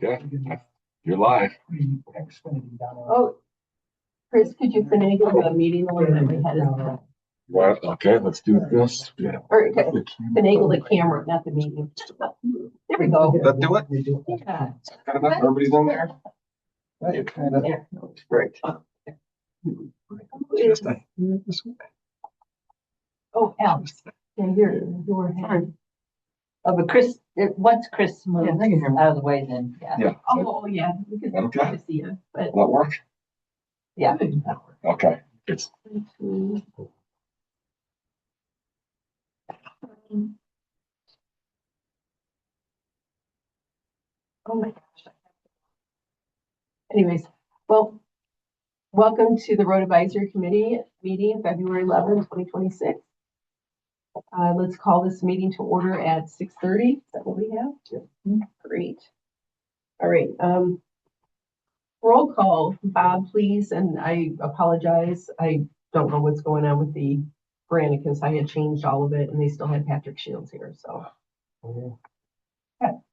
Okay, you're live. Oh, Chris, could you finagle the meeting a little bit? We had it. Right, okay, let's do this. Yeah. Or finagle the camera, not the meeting. There we go. That do it? Yeah. Good enough, everybody's in there? Yeah. Great. Oh, Alex. Yeah, you're here. Oh, but Chris, once Chris moves Yeah, I can hear him. out of the way, then, yeah. Yeah. Oh, yeah. We could Okay. see you, but. Will that work? Yeah. Okay, it's. Oh my gosh. Anyways, well, welcome to the Road Advisory Committee meeting, February 11, 2026. Let's call this meeting to order at 6:30. Is that what we have? Yeah. Great. All right. Roll call, Bob, please. And I apologize. I don't know what's going on with the Granicus. I had changed all of it and they still had Patrick Shields here. So.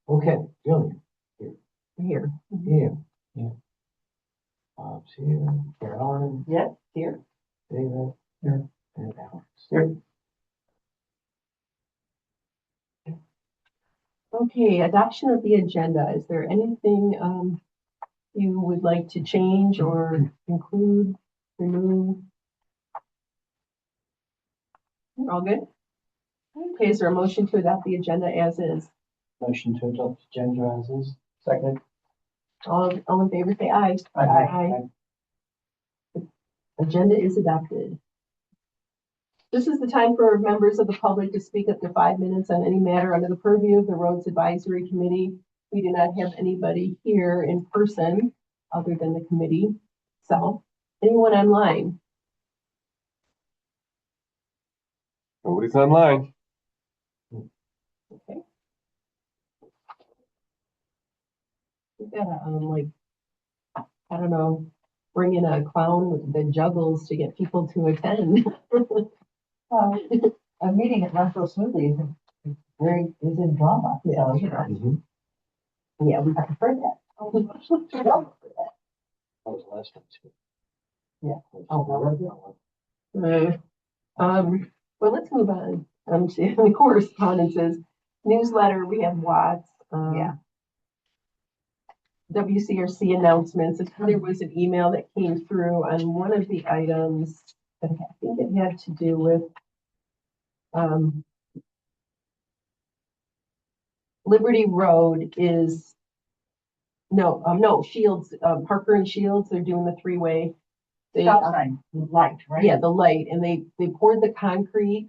Okay, Jillian. Here. Yeah. Bob's here. Carolyn. Yep, here. David. Here. And Alex. Here. Okay, adoption of the agenda. Is there anything you would like to change or include, remove? All good? Okay, is there a motion to adopt the agenda as is? Motion to adopt agenda as is. Second. All in favor, say aye. Aye. Agenda is adopted. This is the time for members of the public to speak up to 5 minutes on any matter under the purview of the Roads Advisory Committee. We do not have anybody here in person other than the committee. So, anyone online? Nobody's online. Okay. We gotta like, I don't know, bring in a clown with the juggles to get people to attend. A meeting that runs so smoothly is in drama. Yeah. So, you know, Mm-hmm. Yeah, we I prefer that. That was the last time too. Yeah. Well, let's move on to the correspondences. Newsletter, we have Watts. Yeah. WCRC announcements. There was an email that came through on one of the items that I think it had to do with Liberty Road is no Shields, Parker and Shields. They're doing the three-way. Stop sign, light, right? Yeah, the light, and they poured the concrete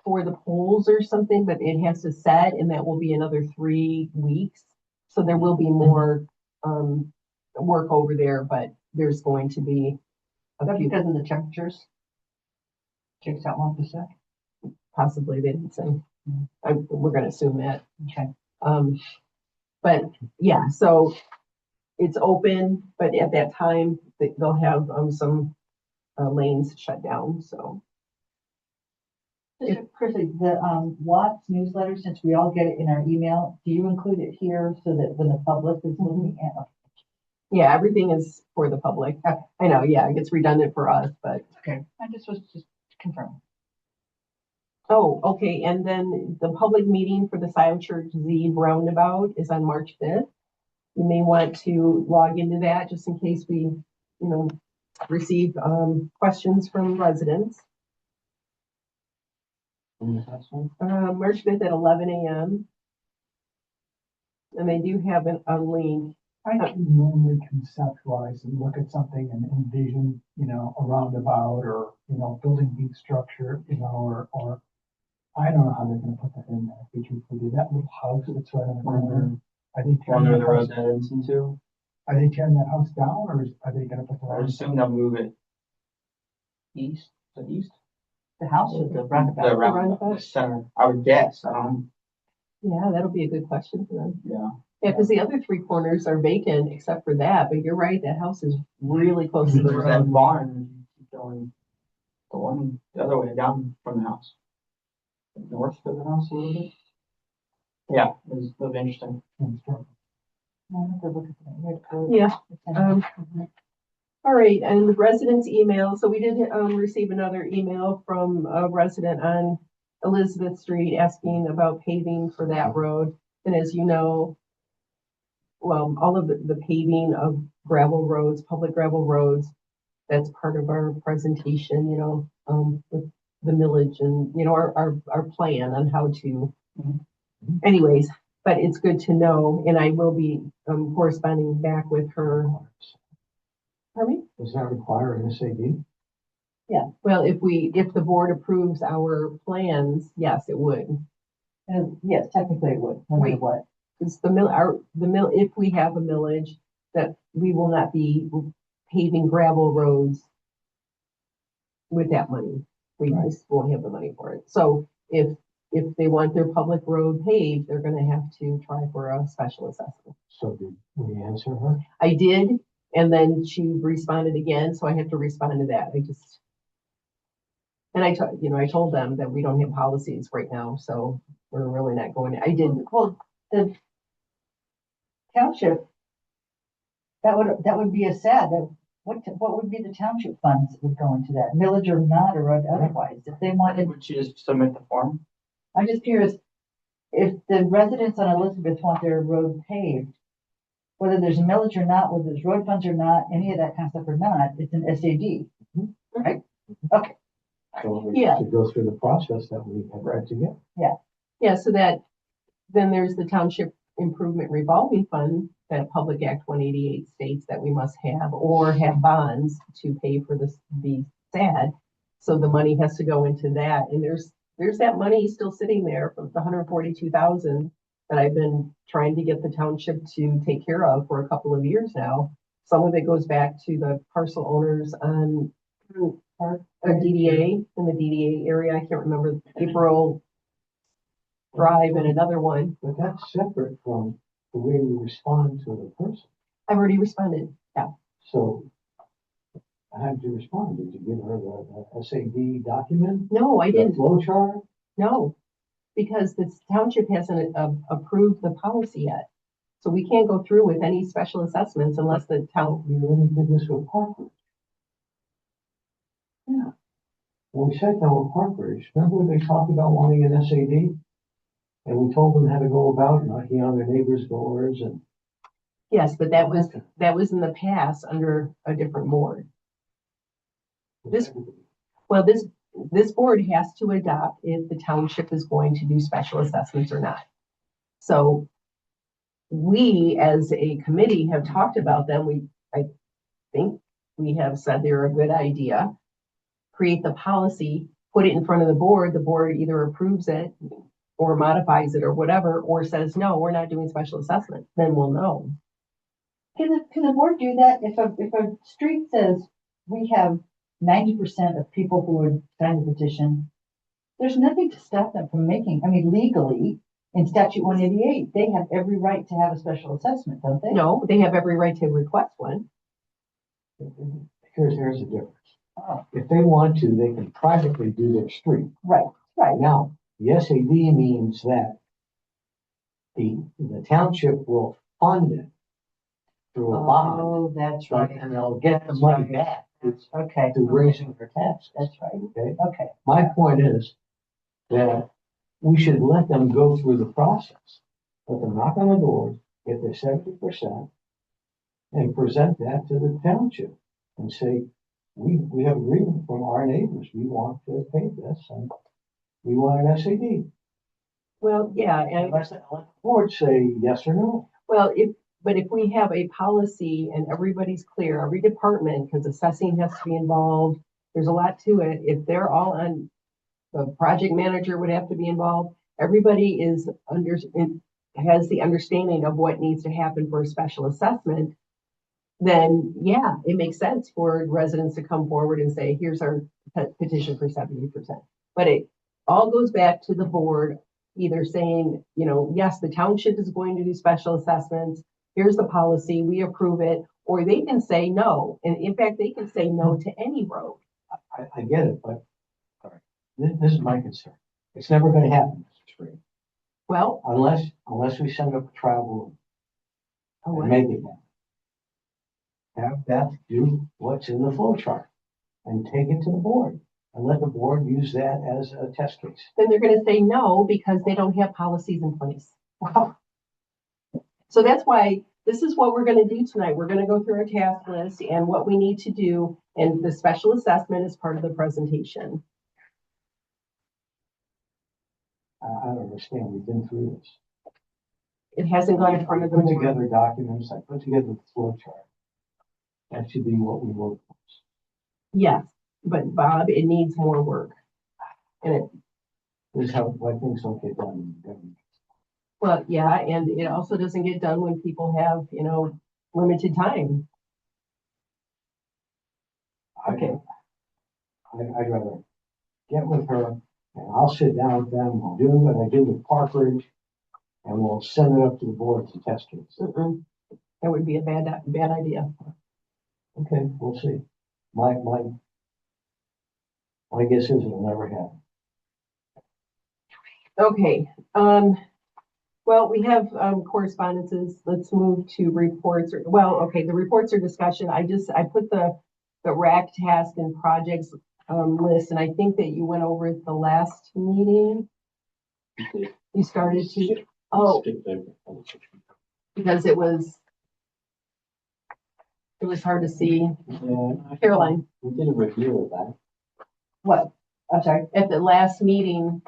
for the poles or something, but it has to set, and that will be another 3 weeks. So there will be more work over there, but there's going to be That's because of the temperatures. Checks out 1%. possibly they didn't say. We're going to assume that. Okay. But yeah, so it's open, but at that time they'll have some lanes shut down. So Chrissy, the Watts newsletter, since we all get it in our email, do you include it here so that when the public is looking at? yeah, everything is for the public. Okay. I know, yeah, it gets redundant for us, but Okay. I just was confirming. oh, okay. And then the public meeting for the Scio Church Z roundabout is on March 5th. You may want to log into that just in case we, receive questions from residents. March 5th at 11 a.m. And they do have a link. I can normally conceptualize and look at something and envision, a roundabout or, building deep structure, or I don't know how they're gonna put that in there. If you could do that little house that's right on the corner. Are they tearing Wonder that the road house- that ends into. Are they tearing that house down or are they gonna put the? I would assume they'll move it east, to east. The house or the The roundabout? roundabout, the center, I would guess, Yeah, that'll be a good question for them. yeah. Yeah, because the other 3 corners are vacant except for that, but you're right, that house is really close to the There's that road. barn going, the one the other way down from the house. North of the house a little bit. Yeah, it's interesting. I'll have to look at that. Yeah. Um, All right, and residents' email. So we did receive another email from a resident on Elizabeth Street asking about paving for that road. And as you know, well, all of the paving of gravel roads, public gravel roads, that's part of our presentation, with the millage and, our plan on how to. Anyways, but it's good to know, and I will be corresponding back with her. Pardon me? Does that require an SAD? Well, if the board approves our plans, yes, it would. Yes, technically it would, no matter Wait. what. It's if we have a millage, that we will not be paving gravel roads with that money. We Right. just won't have the money for it. So if they want their public road paved, they're gonna have to try for a special assessment. So did we answer her? I did, and then she responded again, so I have to respond to that. And I told them that we don't have policies right now, so we're really not going, I did, Well, the township, that would be a sad, what would be the township funds that would go into that, millage or not, or otherwise, if they wanted, Would you just submit the form? I'm just curious, if the residents on Elizabeth want their road paved, whether there's a millage or not, whether there's road funds or not, any of that kind of stuff or not, it's an SAD, right? Okay, So we Yeah. should go through the process that we have read together. yeah, so that, then there's the Township Improvement Revolving Fund that Public Act 188 states that we must have, or have bonds to pay for the SAD. So the money has to go into that, and there's that money still sitting there from the 142,000 that I've been trying to get the township to take care of for a couple of years now. Some of it goes back to the parcel owners on a DDA, in the DDA area. I can't remember, April Drive and another one. But that's separate from the way we respond to the person. I've already responded. Yeah. So how did you respond? Did you give her the SAD document? No, I The didn't. flow chart? No, because the township hasn't approved the policy yet. So we can't go through with any special assessments unless the town, We already did this with Parkridge. Yeah. When we sat down with Parkridge, remember when they talked about wanting an SAD? And we told them how to go about knocking on their neighbors' doors and. yes, but that was in the past under a different board. Well, this board has to adopt if the township is going to do special assessments or not. So we, as a committee, have talked about them. I think we have said they're a good idea. Create the policy, put it in front of the board either approves it or modifies it or whatever, or says, no, we're not doing special assessment, then we'll know. can the board do that, if a street says we have 90% of people who would sign the petition, there's nothing to stop them from making, I mean, legally, in statute 188, they have every right to have a special assessment, don't they? No, they have every right to request one. Here's the difference. Oh, If they want to, they can privately do their street. right. Now, the SAD means that the township will fund it through a bond, Oh, that's but- right. and they'll get the money back Okay, through raising their taxes. that's right. Okay, Okay, my point is that we should let them go through the process. Let them knock on the doors, get their 70%, and present that to the township and say, we have agreement from our neighbors, we want to pay this, and we want an SAD. Well, yeah, and Unless let the board say yes or no. well, but if we have a policy and everybody's clear, every department, because assessing has to be involved, there's a lot to it. If they're all on, the project manager would have to be involved. Everybody has the understanding of what needs to happen for a special assessment. Then, yeah, it makes sense for residents to come forward and say, here's our petition for 70%. But it all goes back to the board, either saying, yes, the township is going to do special assessments. Here's the policy, we approve it, or they can say no. And in fact, they can say no to any road. I get it, but all right, this is my concern. It's never gonna happen, Mr. Spring. Well, unless we send up a travel and make it happen. Have Beth do what's in the flow chart and take it to the board and let the board use that as a test case. then they're gonna say no because they don't have policies in place. Wow. So that's why this is what we're gonna do tonight. We're gonna go through our task list and what we need to do, and the special assessment is part of the presentation. I don't understand. We've been through this. It hasn't gone in front of the Put board. together documents. I put together the flow chart. That should be what we work for. Yes, but Bob, it needs more work. And it, This is why things don't get done in government. well, yeah, and it also doesn't get done when people have, limited time. Okay. I'd rather get with her and I'll sit down with them. We'll do what I did with Parkridge and we'll send it up to the board to test case. That would be a bad idea. Okay, we'll see. My guess is it'll never happen. Okay, well, we have, correspondences. Let's move to reports. The reports are discussion. I put the rack task and projects, list, and I think that you went over it the last meeting. You started to, because it was hard to see. Yeah, Caroline, we did a review of that. What? I'm sorry, at the last meeting,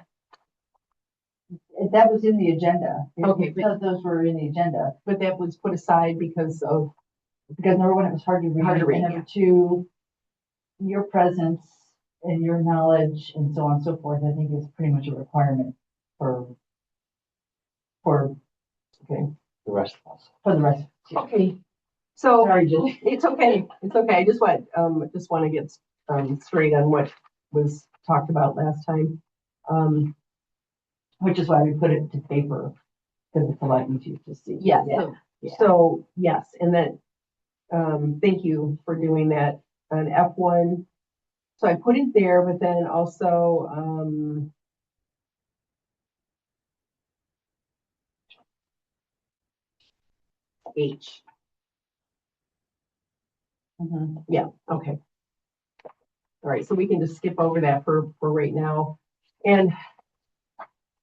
that was in the agenda. Okay, Because those were in the agenda. but that was put aside because of, Because number one, it was hard to read. Hard to read, And number two, your presence and your knowledge and so on and so forth, I think is pretty much a requirement for The rest of us. the rest. okay. So Sorry, Julie. it's okay. It's okay. I just want to get, straight on what was talked about last time. Which is why we put it to paper, because it's a lot easier to see. Yes. Yeah. So yes, and then, thank you for doing that on F1. So I put it there, but then also, H. Mhm. Yeah, okay. All right, so we can just skip over that for right now. And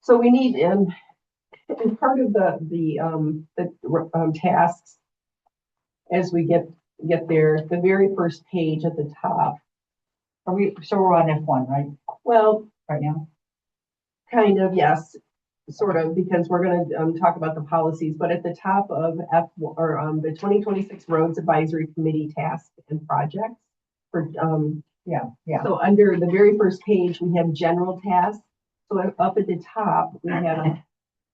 so we need, and part of the tasks as we get there, the very first page at the top. So we're on F1, right? Well, Right now? kind of, yes, sort of, because we're gonna talk about the policies, but at the top of F, or the 2026 Roads Advisory Committee tasks and projects for, Yeah. so under the very first page, we have general tasks. So up at the top, we have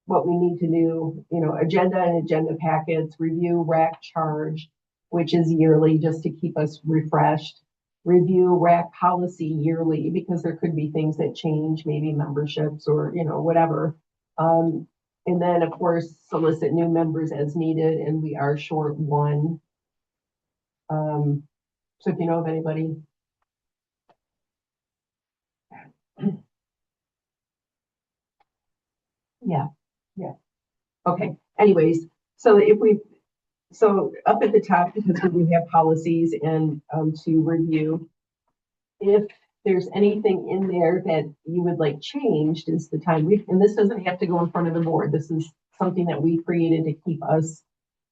what we need to do, agenda and agenda packets, review rack charge, which is yearly, just to keep us refreshed. Review rack policy yearly, because there could be things that change, maybe memberships or, whatever. And then, of course, solicit new members as needed, and we are short one. So if you know of anybody. Yeah. Okay, anyways, so up at the top, because we have policies and, to review. If there's anything in there that you would like changed, is the time and this doesn't have to go in front of the board. This is something that we created to keep us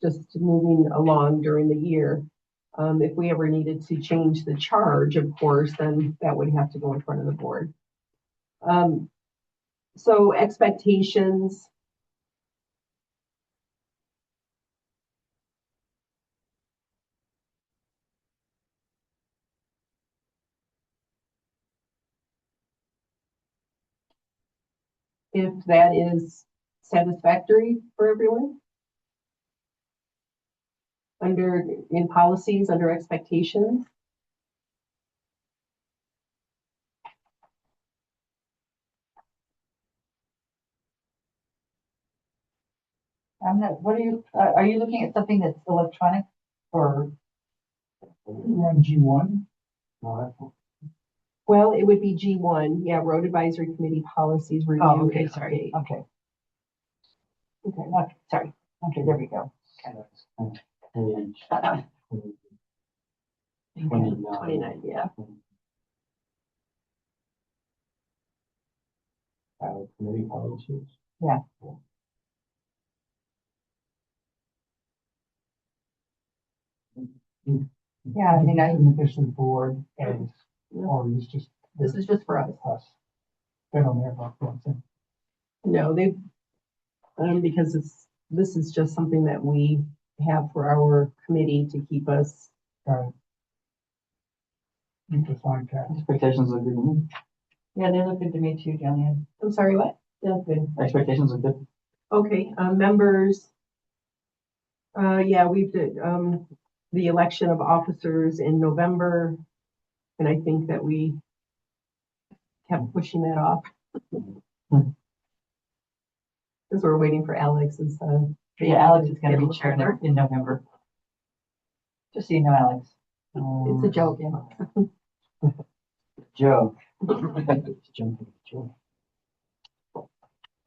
just moving along during the year. If we ever needed to change the charge, of course, then that would have to go in front of the board. So expectations. If that is satisfactory for everyone. In policies, under expectations. I'm not, what are you looking at something that's electronic or? We're on G1. Well, it would be G1, yeah, Road Advisory Committee Policies Review. Oh, okay, sorry. Okay. Okay. Okay, sorry. Okay, there we go. Page Okay, 29. 29, yeah. Committee policies. Yeah, I mean, Isn't this the board as, or is just This is just for us. us? They don't have a person. No, they, because this is just something that we have for our committee to keep us. You just like that. Expectations look good to me. yeah, they look good to me too, Jillian. I'm sorry, what? They look good. Expectations look good. Okay, members. Yeah, we did, the election of officers in November. And I think that we kept pushing that off. Because we're waiting for Alex's, Yeah, Alex is gonna be chair in November. Just so you know, Alex. It's a joke, yeah. Joe.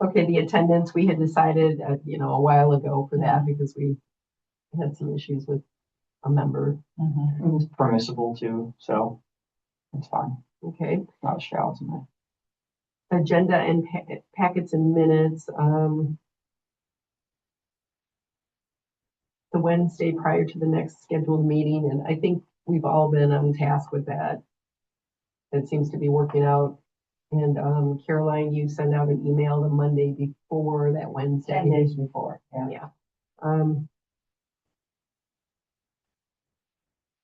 Okay, the attendance, we had decided, a while ago for that because we had some issues with a member. Mhm. It's permissible too, so it's fine. Okay, Not a shall tonight. agenda and packets and minutes, the Wednesday prior to the next scheduled meeting, and I think we've all been on task with that. It seems to be working out. And Caroline, you send out an email the Monday before that Wednesday. 10 days before, yeah. Yeah.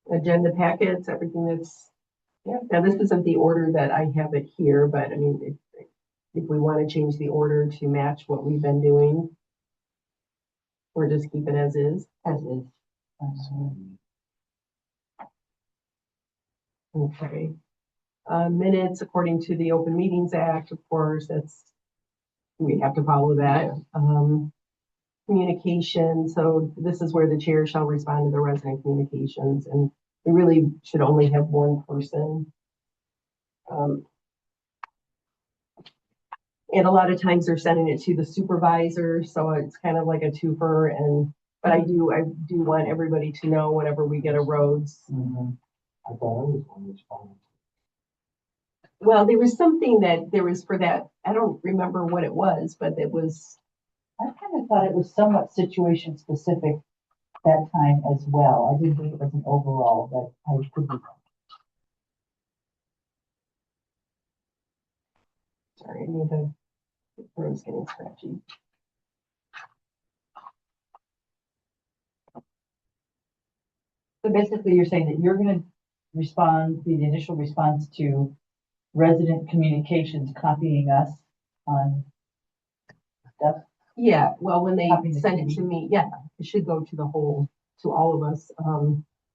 Agenda packets, everything that's, yeah, now this isn't the order that I have it here, but I mean, if we want to change the order to match what we've been doing, or just keep it as is. As is. Okay. Minutes according to the Open Meetings Act, of course, we have to follow that. Communication, so this is where the chair shall respond to the resident communications, and we really should only have one person. And a lot of times they're sending it to the supervisor, so it's kind of like a twofer, but I do want everybody to know whenever we get a roads. I thought I was one responding. Well, there was something that there was for that, I don't remember what it was, but it was, I kind of thought it was somewhat situation specific that time as well. I didn't think it was an overall, but I could be. sorry, I need to, the throat's getting scratchy. So basically, you're saying that you're gonna respond, be the initial response to resident communications, copying us on stuff. Yeah, well, when they Copy the send it to me, yeah, it should go to to all of us.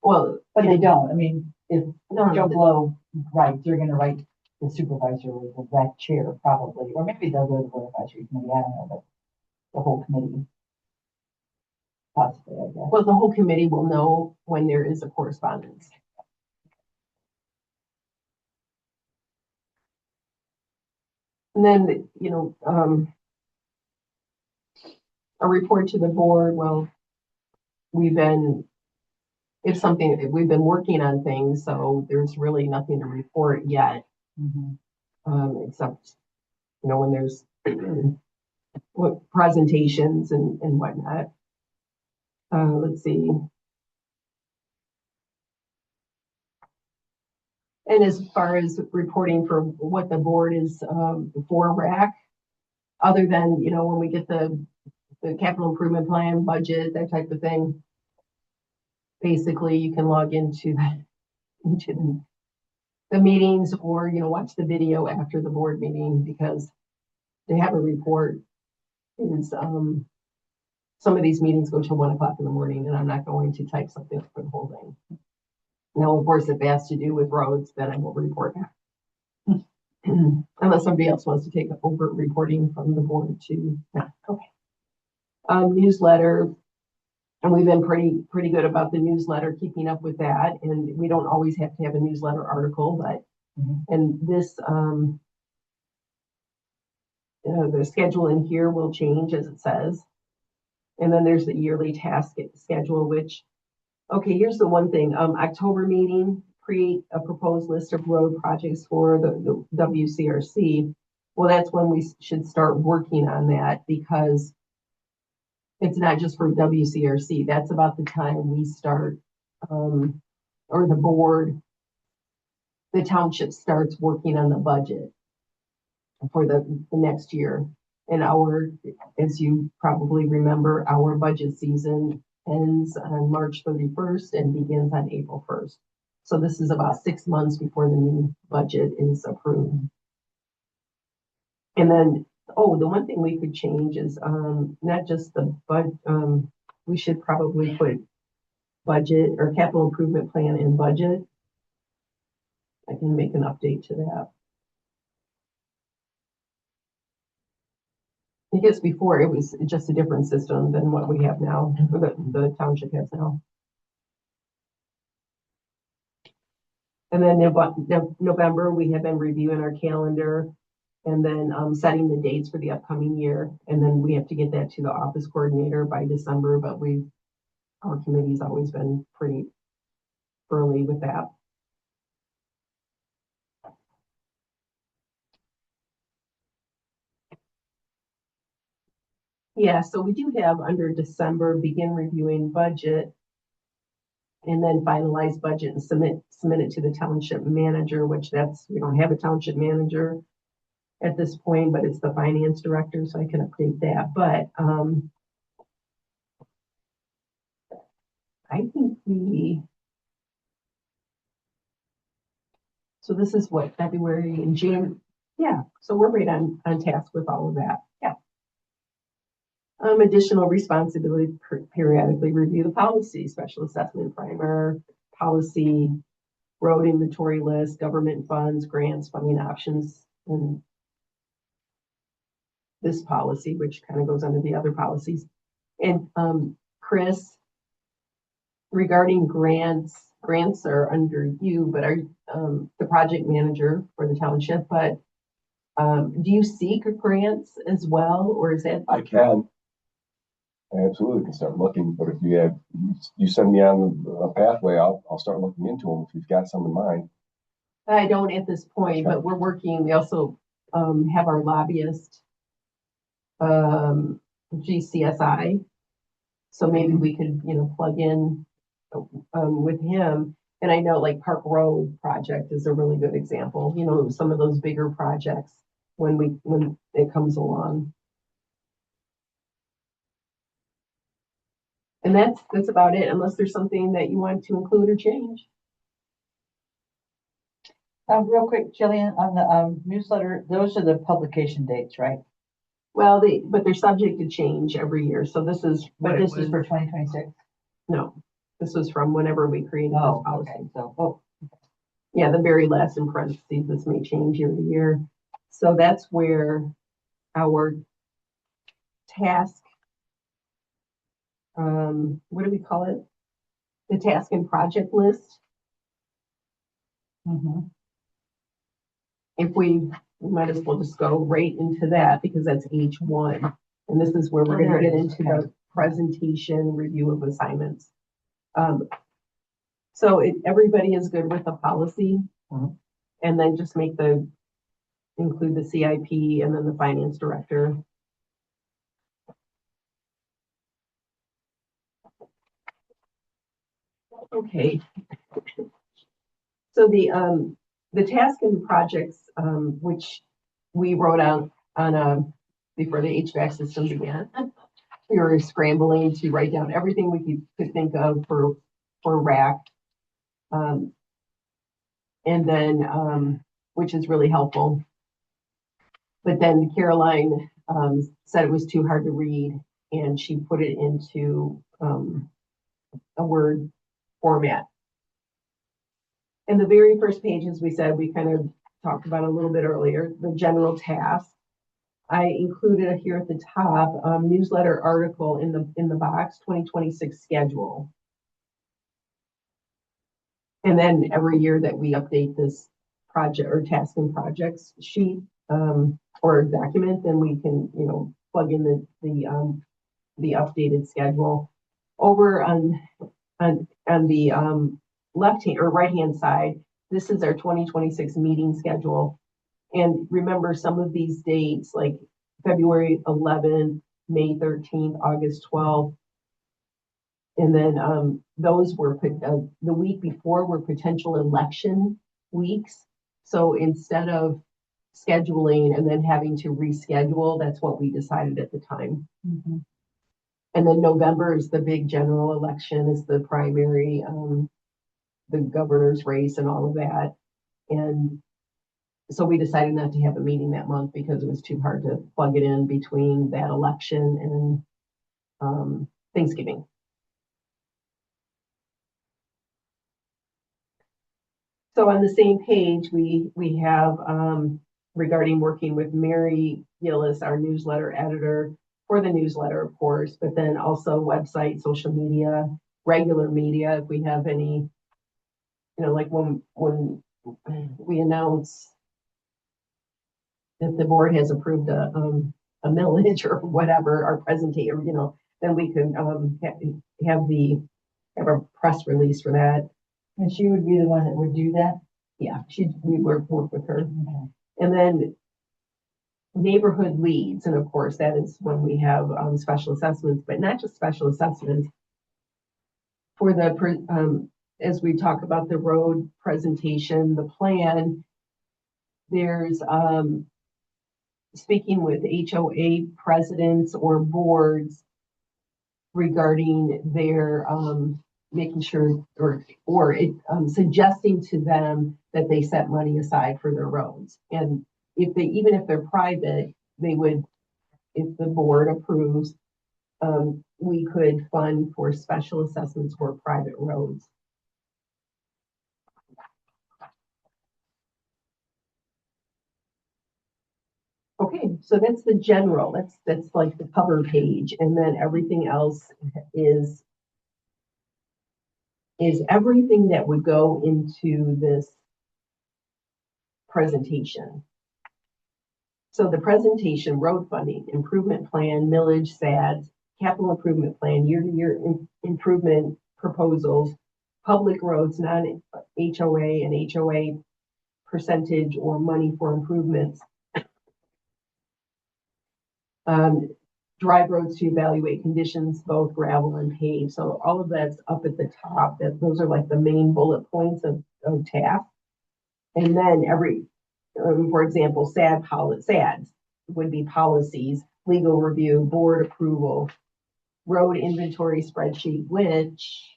Well, But they don't. I mean, if no, Joe Blow writes, you're gonna write the supervisor or the rec chair probably, or maybe they'll go to the board advisory committee, I don't know, but the whole committee. Possibly, I guess. well, the whole committee will know when there is a correspondence. And then, a report to the board, well, we've been working on things, so there's really nothing to report yet, Mhm. except, when there's what presentations and whatnot. Let's see. And as far as reporting for what the board is, for RAC, other than, when we get the capital improvement plan, budget, that type of thing, basically you can log into the meetings or, watch the video after the board meeting because they have a report. Is, some of these meetings go till 1 o'clock in the morning and I'm not going to type something up for the whole thing. Now, of course, if it has to do with roads, then I will report that. Unless somebody else wants to take over reporting from the board to, okay. Newsletter, and we've been pretty good about the newsletter, keeping up with that. And we don't always have to have a newsletter article, but, and this, the schedule in here will change as it says. And then there's the yearly task schedule, which, okay, here's the one thing, October meeting, create a proposed list of road projects for the WCRC. Well, that's when we should start working on that, because it's not just for WCRC. That's about the time we start, or the board, the township starts working on the budget for the next year. And as you probably remember, our budget season ends on March 31st and begins on April 1st. So this is about 6 months before the new budget is approved. And then, the one thing we could change is not just we should probably put budget or capital improvement plan in budget. I can make an update to that. I guess before it was just a different system than what we have now, or the township has now. And then November, we have been reviewing our calendar and then setting the dates for the upcoming year. And then we have to get that to the office coordinator by December, but our committee's always been pretty early with that. Yeah, so we do have under December, begin reviewing budget, and then finalize budget and submit it to the township manager, which we don't have a township manager at this point, but it's the finance director, so I can update that. But I think so this is what, February and June. Yeah, so we're right on task with all of that. Yeah. Additional responsibility, periodically review the policy, special assessment primer, policy, road inventory list, government funds, grants, funding options, and this policy, which kind of goes under the other policies. And Chris, regarding grants are under you, but are the project manager for the township, but do you seek grants as well, or is that? I can. I absolutely can start looking, but if you send me on a pathway, I'll start looking into them if you've got some in mind. I don't at this point, but we're working. We also have our lobbyist, GCSI, so maybe we could, plug in with him. And I know like Park Road project is a really good example. Some of those bigger projects when it comes along. And that's about it, unless there's something that you want to include or change. Real quick, Jillian, on the newsletter, those are the publication dates, right? Well, but they're subject to change every year. So this is But this is for 2026? No, this was from whenever we created this policy. Okay. So, yeah, the very last in parentheses, this may change year to year. So that's where our task, what do we call it? The task and project list. If we might as well just go right into that, because that's H1. And this is where we're going to get into the presentation review of assignments. So everybody is good with the policy, and then just include the CIP and then the finance director. Okay. So the task and projects, which we wrote out on before the HVAC system began, we were scrambling to write down everything we could think of for RAC. And then, which is really helpful. But then Caroline said it was too hard to read, and she put it into a Word format. And the very first page, as we said, we kind of talked about a little bit earlier, the general task. I included here at the top newsletter article in the box 2026 schedule. And then every year that we update this project or task and projects sheet or document, then we can, plug in the updated schedule. Over on the, left hand or right hand side, this is our 2026 meeting schedule. And remember, some of these dates, like February 11th, May 13th, August 12th, and then those were the week before were potential election weeks. So instead of scheduling and then having to reschedule, that's what we decided at the time. Mhm. And then November is the big general election, is the primary, the governor's race and all of that. And so we decided not to have a meeting that month because it was too hard to plug it in between that election and Thanksgiving. So on the same page, we have regarding working with Mary Gillis, our newsletter editor, for the newsletter, of course, but then also website, social media, regular media, if we have any, like when we announce that the board has approved a millage or whatever, our presentation, then we can have a press release for that. And she would be the one that would do that? Yeah, we work with her. Okay. And then neighborhood leads, and of course, that is when we have special assessments, but not just special assessments. For as we talk about the road presentation, the plan, there's speaking with HOA presidents or boards regarding their making sure or suggesting to them that they set money aside for their roads. And even if they're private, they would, if the board approves, we could fund for special assessments for private roads. Okay, so that's the general, that's like the cover page, and then everything else is everything that would go into this presentation. So the presentation, road funding, improvement plan, millage, SADs, capital improvement plan, year-to-year improvement proposals, public roads, non-HOA and HOA percentage or money for improvements. Drive roads to evaluate conditions, both gravel and paved. So all of that's up at the top. Those are like the main bullet points of TAF. And then for example, SADs would be policies, legal review, board approval, road inventory spreadsheet, which,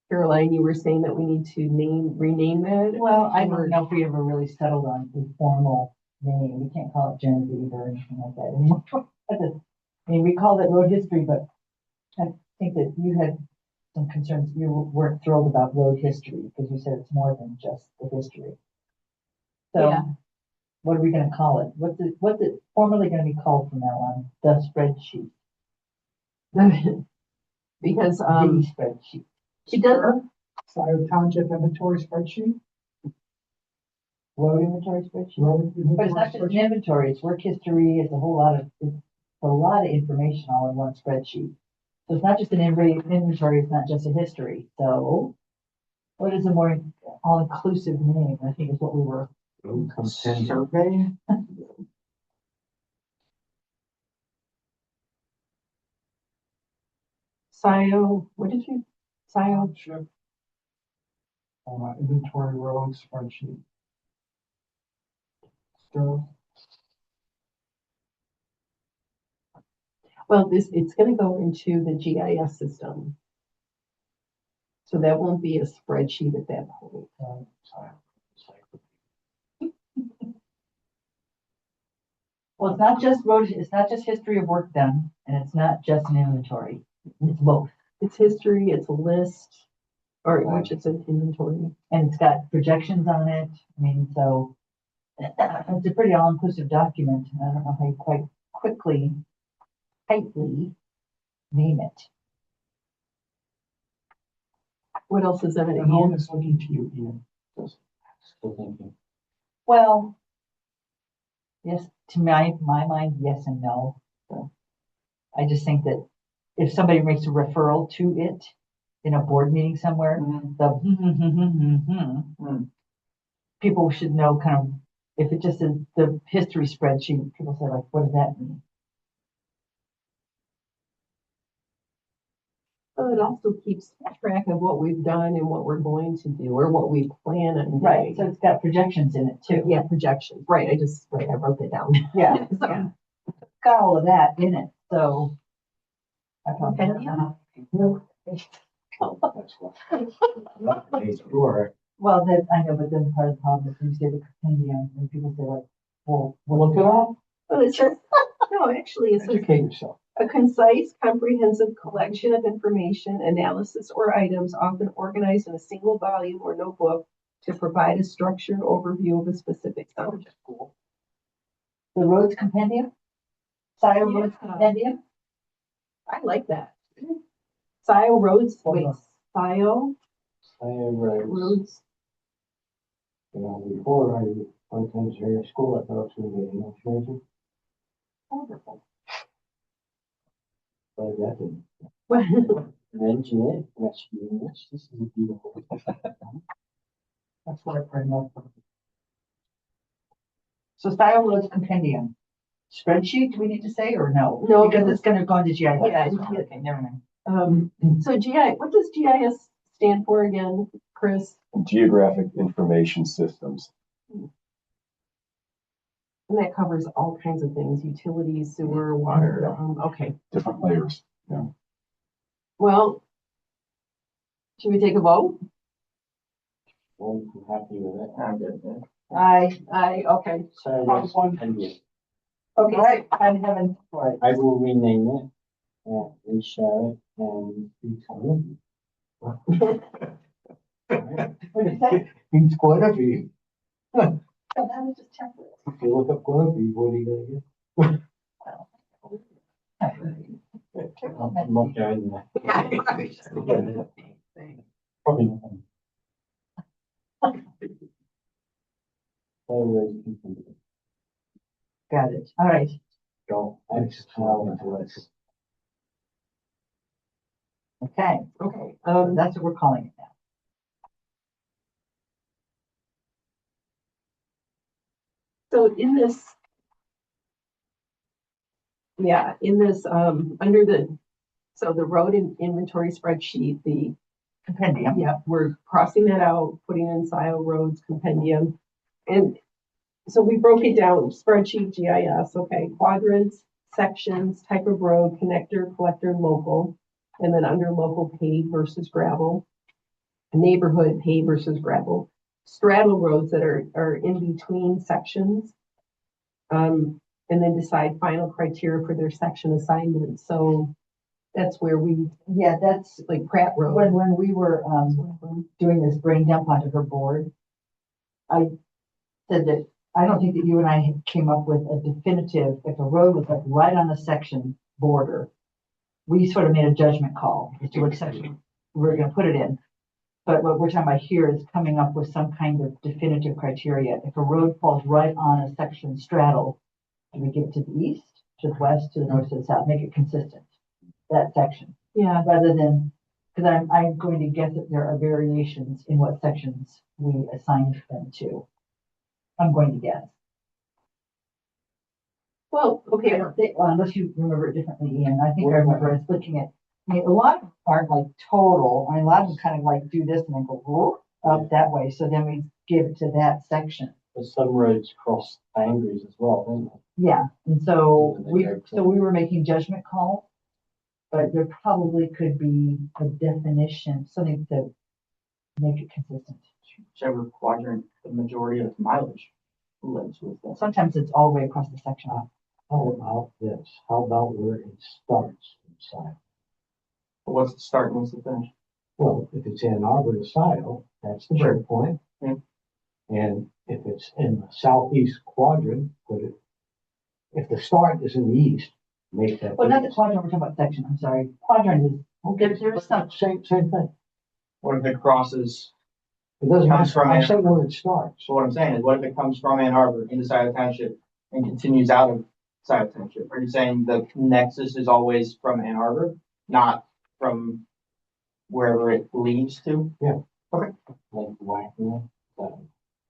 Caroline, you were saying that we need to rename that? Well, I don't know if we ever really settled on a formal name. We can't call it Genevieve or anything like that anymore. I mean, we called it road history, but I think that you had some concerns. You weren't thrilled about road history because you said it's more than just the history. So Yeah. what are we going to call it? What's it formally going to be called from now on? The spreadsheet. Because The spreadsheet. she does. Scio Township inventory spreadsheet. Road inventory spreadsheet. Road But it's not just an inventory, it's work history, it's a lot of information all in one spreadsheet. So it's not just an inventory, it's not just a history. So what is a more all-inclusive name? I think is what we were. Survey? Scio, what did you, Scio? Township. Inventory road spreadsheet. So, Well, it's gonna go into the GIS system. So that won't be a spreadsheet at that point. Well, it's not just road, it's not just history of work done, and it's not just an inventory. It's both. It's history, it's a list, or which it's an inventory. And it's got projections on it. I mean, so it's a pretty all-inclusive document. I don't know how you quite tightly name it. What else is in it? I'm always looking to you, Ian. Still thinking. Well, yes, to my mind, yes and no. So, I just think that if somebody makes a referral to it in a board meeting somewhere, people should know kind of, if it just is the history spreadsheet, people say like, what does that mean? So it also keeps track of what we've done and what we're going to do, or what we plan on Right, so doing. it's got projections in it too. Yeah, projections, right, I wrote that down. Yeah, So, yeah. It's got all of that in it, so. I thought that- That's what. Sure. Well, that, I know, but then part of the problem is when you say the compendium, and people say like, well, Well, look it up, But it says, no, actually, it says educate yourself. a concise, comprehensive collection of information, analysis, or items often organized in a single volume or notebook to provide a structured overview of a specific subject. the roads compendium? Scio roads Yeah. compendium? I like that. Scio roads, Hold wait, on. Scio I am right. roads, You know, before I went to engineering school, I thought I was gonna be an English major, wonderful. but that didn't. Well, An engineer, that's English, this is beautiful. That's what I pretty much. So Scio roads compendium. Spreadsheet, do we need to say, or no? No, Because it's gonna go into GIS. Yeah, Okay, never mind. so what does GIS stand for again, Chris? Geographic Information Systems. And that covers all kinds of things, utilities, sewer, water, okay. Different layers. Well, should we take a vote? Well, I'm happy with it. I'm good with Okay. So that's one opinion. Okay, all right, I'm having, for it. I will rename it and reshare it and retell it. What did you say? It's gonna be. Oh, that was just temporary. If you look up gonna be, what are you gonna get? I'm not doing that. Probably not. Always continue. Got it, all right. Go. Exhale into it. Okay, Okay, so that's what we're calling it now. so under the road inventory spreadsheet, Compendium. we're crossing that out, putting in Scio roads compendium. And so we broke it down, spreadsheet, GIS, okay, quadrants, sections, type of road, connector, collector, local. And then under local, paved versus gravel. Neighborhood, paved versus gravel. Straddle roads that are in between sections. And then decide final criteria for their section assignment. So that's where we, Yeah, that's like Pratt Road. when we were, doing this brain dump onto her board. I said that I don't think that you and I came up with a definitive, if a road was like right on the section border. We sort of made a judgment call as to which section we're gonna put it in. But what we're talking about here is coming up with some kind of definitive criteria. If a road falls right on a section straddle, do we give it to the east, to the west, to the north, to the south, make it consistent, that section? Yeah, Rather than, because I'm going to guess that there are variations in what sections we assigned them to. I'm going to guess. well, I okay, don't think, well, unless you remember it differently, Ian, I think I remember us looking at, I mean, a lot of them aren't like total, I mean, a lot of them kind of like do this and then go whoop, up that way, so then we give it to that section. But some roads cross boundaries as well, don't they? Yeah, and so we were making judgment calls. But there probably could be a definition, something to make it consistent. Whichever quadrant the majority of mileage lives with. Sometimes it's all the way across the section. How about this? How about where it starts inside? What's the start and what's the finish? Well, if it's Ann Arbor to Scio, that's the breakpoint. Yeah. And if it's in the southeast quadrant, put it, if the start is in the east, make that. Well, not the quadrant, we're talking about section, I'm sorry. Quadrant is, there's some, Same thing. What if it crosses? It doesn't Comes matter. from I'm Ann- saying where it starts. So what I'm saying is, what if it comes from Ann Arbor into Scio Township and continues out of Scio Township? Are you saying the nexus is always from Ann Arbor, not from wherever it leads to? Like Wagner,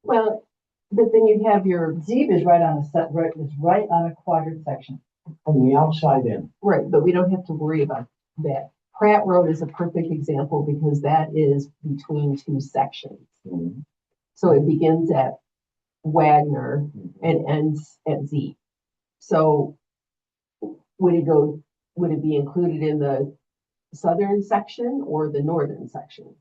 Well, but then you have your, Zeeb is right on a set, right, is right on a quadrant section. from the outside in. right, but we don't have to worry about that. Pratt Road is a perfect example because that is between two sections. So it begins at Wagner and ends at Z. So would it be included in the southern section or the northern section?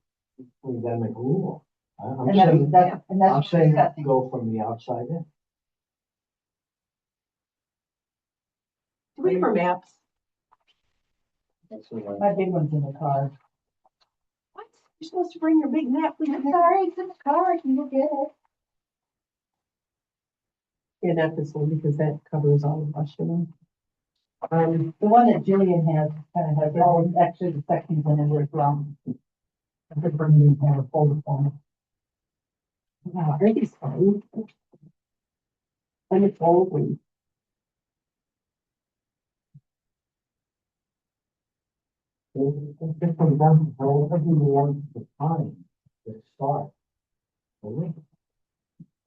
We gotta make a rule. I'm And saying, that's I'm what we're saying discussing. go from the outside in. Do we have our maps? That's what I- My big one's in the car. What? You're supposed to bring your big map with you. Sorry, it's in the car, I can go get it. Yeah, not this one because that covers all of Washington. The one that Jillian has, kind of has all, actually the sections in it as well. I could bring you have a folder for me. Wow, are these fun? And it's old one. It comes down to however you want to define the start. Really?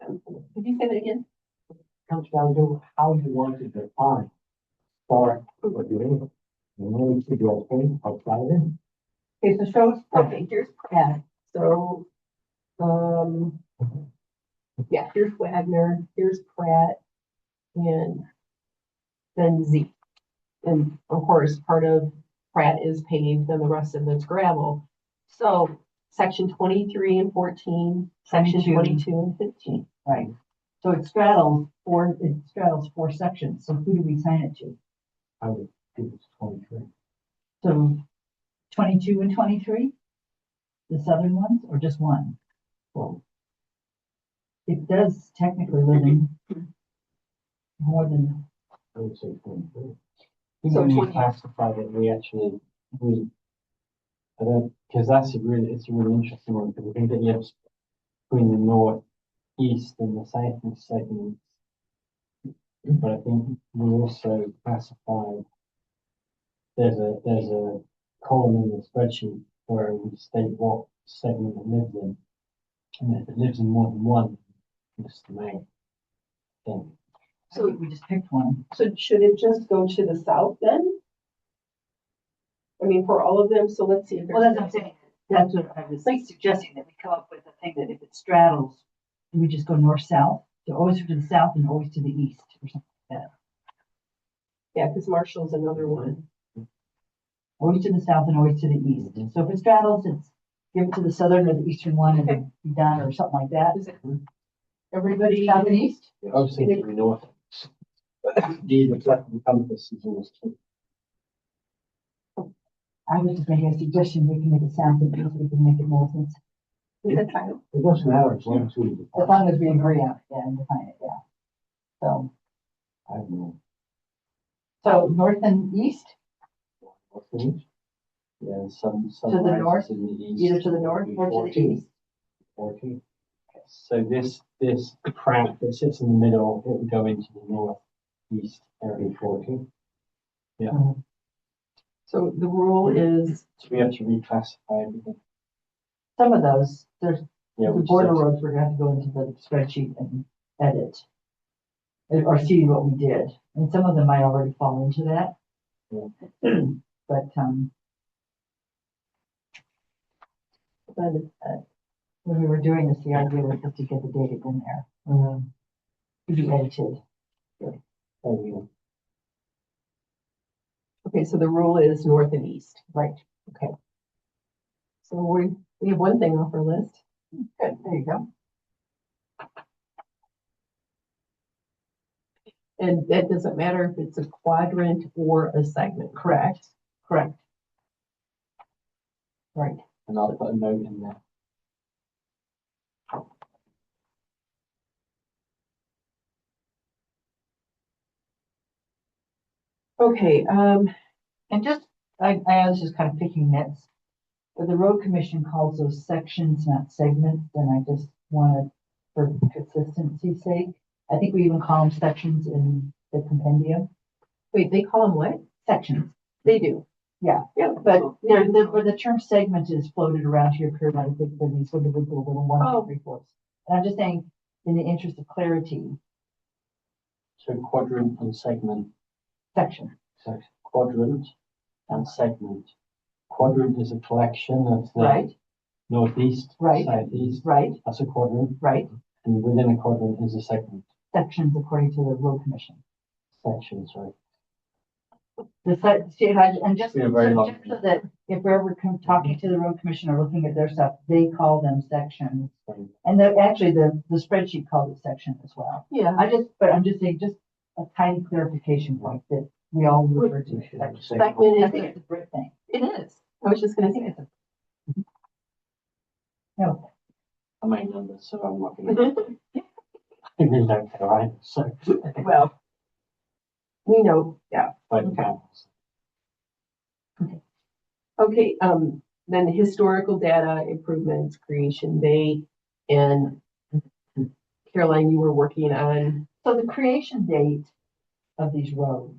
Did you say that again? Comes down to how you want to define start or doing. You know, to go in, outside in. Okay, so show us, Okay, here's Pratt. So, yeah, here's Wagner, here's Pratt, and then Z. And of course, part of Pratt is paved and the rest of it's gravel. So section 23 and 14, section 22. 22 and 15. right, so it straddles four sections, so who do we sign it to? I would do it's 23. So 22 and 23? The southern ones, or just one? Well, It does technically live in more than, I would say 23. So When you 20. classify that, I don't, because it's a really interesting one, because I think that you have between the north, east and the south segments. But I think we also classify, there's a column in the spreadsheet where we state what segment it lives in. And if it lives in more than one, it's the main thing. so we just picked one. So should it just go to the south then? I mean, for all of them, so let's see. If Well, that's what I'm saying, that's what I was like suggesting, that we come up with a thing that if it straddles, do we just go north-south? So always to the south and always to the east, or something like that. Yeah, because Marshall's another one. Always to the south and always to the east. So if it straddles, it's give it to the southern or the eastern one and Okay. be done, or something like that. Is it everybody? South and east? I was thinking north. The reflecting compass is always key. I was just making a suggestion, we can make it south and east, we can make it north and, That's fine. It doesn't matter as long as we as define. long as we agree on it, yeah, and define it, yeah. So, I don't know. so north and east, What things? Yeah, some To the north, rises in the east. either to the north or to the 14. east. 14. So this Pratt that sits in the middle, it would go into the northeast area. 14. So the rule is, So we have to reclassify everything. Some of those, there's Yeah, the we border just- roads, we're gonna have to go into the spreadsheet and edit. Or see what we did, and some of them might already fall into that. But, when we were doing this, the idea was just to get the data in there. To be edited. Oh, yeah. okay, so the rule is north and east. Right. Okay. So we have one thing off our list. Good, there you go. And that doesn't matter if it's a quadrant or a segment, correct? Correct. Right. And I'll put a note in there. Okay, And just, I was just kind of picking nits. But the road commission calls those sections, not segments, and I just wanted, for consistency's sake, I think we even call them sections in the compendium. Wait, they call them what? sections. They do. Yeah. Yeah, But where the term segment is floated around here periodically for these individual little one, Oh. two, three, fours. And I'm just saying, in the interest of clarity, So quadrant and segment, section. so quadrant and segment. Quadrant is a collection of the Right, northeast, Right. southeast, right, that's a quadrant, right. and within a quadrant is a segment, Sections according to the road commission. section, sorry. And just, Been a very long- just so that if we're ever talking to the road commission or looking at their stuff, they call them sections. And actually, the spreadsheet calls it section as well. Yeah. But I'm just saying, just a tiny clarification point that we all refer to. as section. Segment I is, think it's a great thing. it is. I was just I gonna think say. it's a. No, I made numbers, so I'm not gonna. I really don't care, right? So, Well, we know, yeah. but Okay, then the historical data improvements, creation date, and Caroline, you were working on, so the creation date of these roads,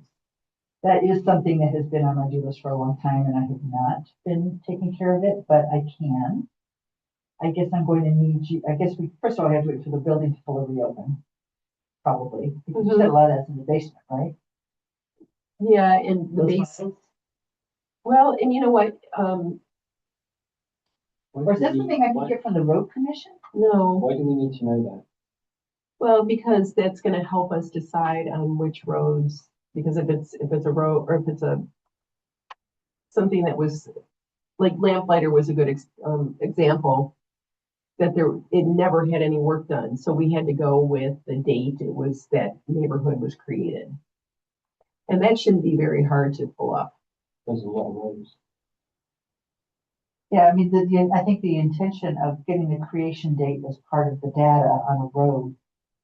that is something that has been on my do list for a long time, and I have not been taking care of it, but I can. I guess I'm going to need you, I guess first of all, I have to wait for the building to fully reopen. Probably, because you said a lot of that's in the basement, right? yeah, and the Those base, files? well, and you know what, Or is that something I can get from the road commission? no, why do we need to know that? well, because that's gonna help us decide on which roads, because if it's a road, or if it's something that was, like Lamplighter was a good example, that it never had any work done, so we had to go with the date it was, that neighborhood was created. And that shouldn't be very hard to pull up. There's a lot of roads. Yeah, I mean, I think the intention of getting the creation date as part of the data on a road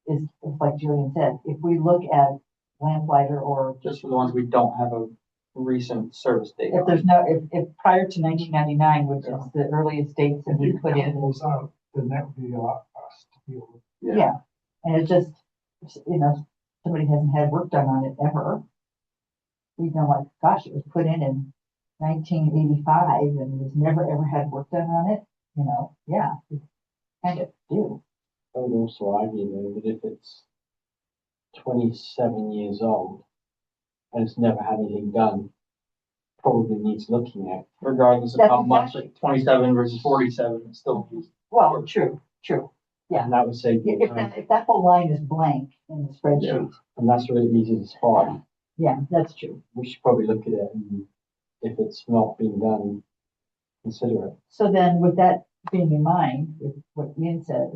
is like Julian said, if we look at Lamplighter or Just for the ones we don't have a recent service date if on. there's no, if prior to 1999, which is the earliest dates that If we you put put in, those out, then that would be a lot for us to deal with. yeah. And it just, somebody hasn't had work done on it ever. We know, like, gosh, it was put in 1985 and has never ever had work done on it, yeah, we kind of do. I would also argue though that if it's 27 years old and it's never had anything done, probably needs looking at. Regardless of That's how much, exactly- like 27 versus 47, it's still. Well, true. Yeah. And that would save you If time. if that whole line is blank in the spreadsheet, And that's really easy to spot. yeah, that's true. We should probably look at it and if it's not been done, consider it. So then with that being in mind, with what Ian says,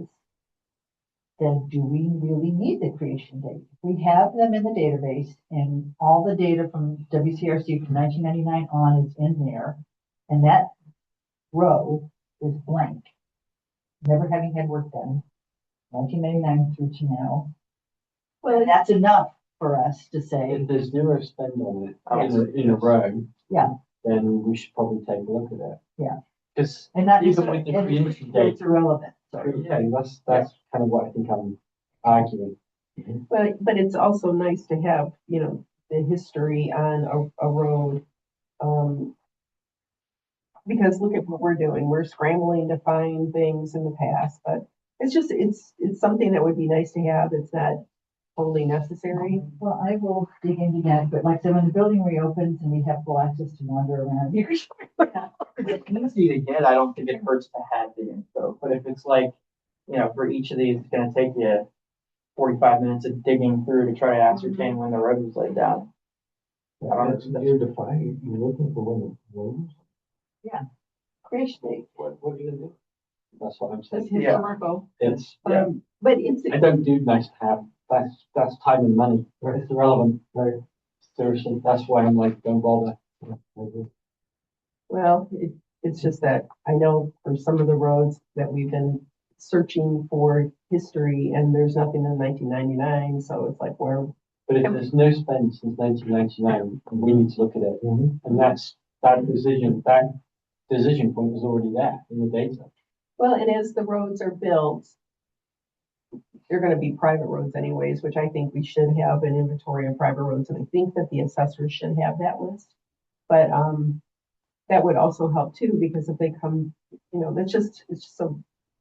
then do we really need the creation date? We have them in the database and all the data from WCRC from 1999 on is in there. And that row is blank. Never having had work done, 1999 through to now. Well, And that's enough for us to say, If there's zero spend on it Yes. in a row, Yeah. then we should probably take a look at it. Yeah. Because and not even necessarily, with the and creation date, it's irrelevant. So. yeah, that's kind of what I think I'm arguing. but it's also nice to have, the history on a road. Because look at what we're doing. We're scrambling to find things in the past, but it's something that would be nice to have. It's not totally necessary. Well, I will dig into that, but like I said, when the building reopens and we have full access to wander around, you It's easy to get, I don't think it hurts to have the info, but if it's like, for each of these, it's gonna take you 45 minutes of digging through to try to ascertain when the road was laid down. You're defining, you're looking for one of those. creation date. What are you gonna do? That's what I'm That's saying. Yeah. historical. It's, But it's, I don't do nice to have. That's time and money. It's irrelevant. Right. Seriously, that's why I'm like, don't bother. well, it's just that I know for some of the roads that we've been searching for history and there's nothing in 1999, so it's like, where, But if there's no spend since 1999, we need to look at it. And that decision point is already there in the data. well, and as the roads are built, they're gonna be private roads anyways, which I think we should have an inventory of private roads, and I think that the assessors should have that list. But, that would also help too, because if they come, it's just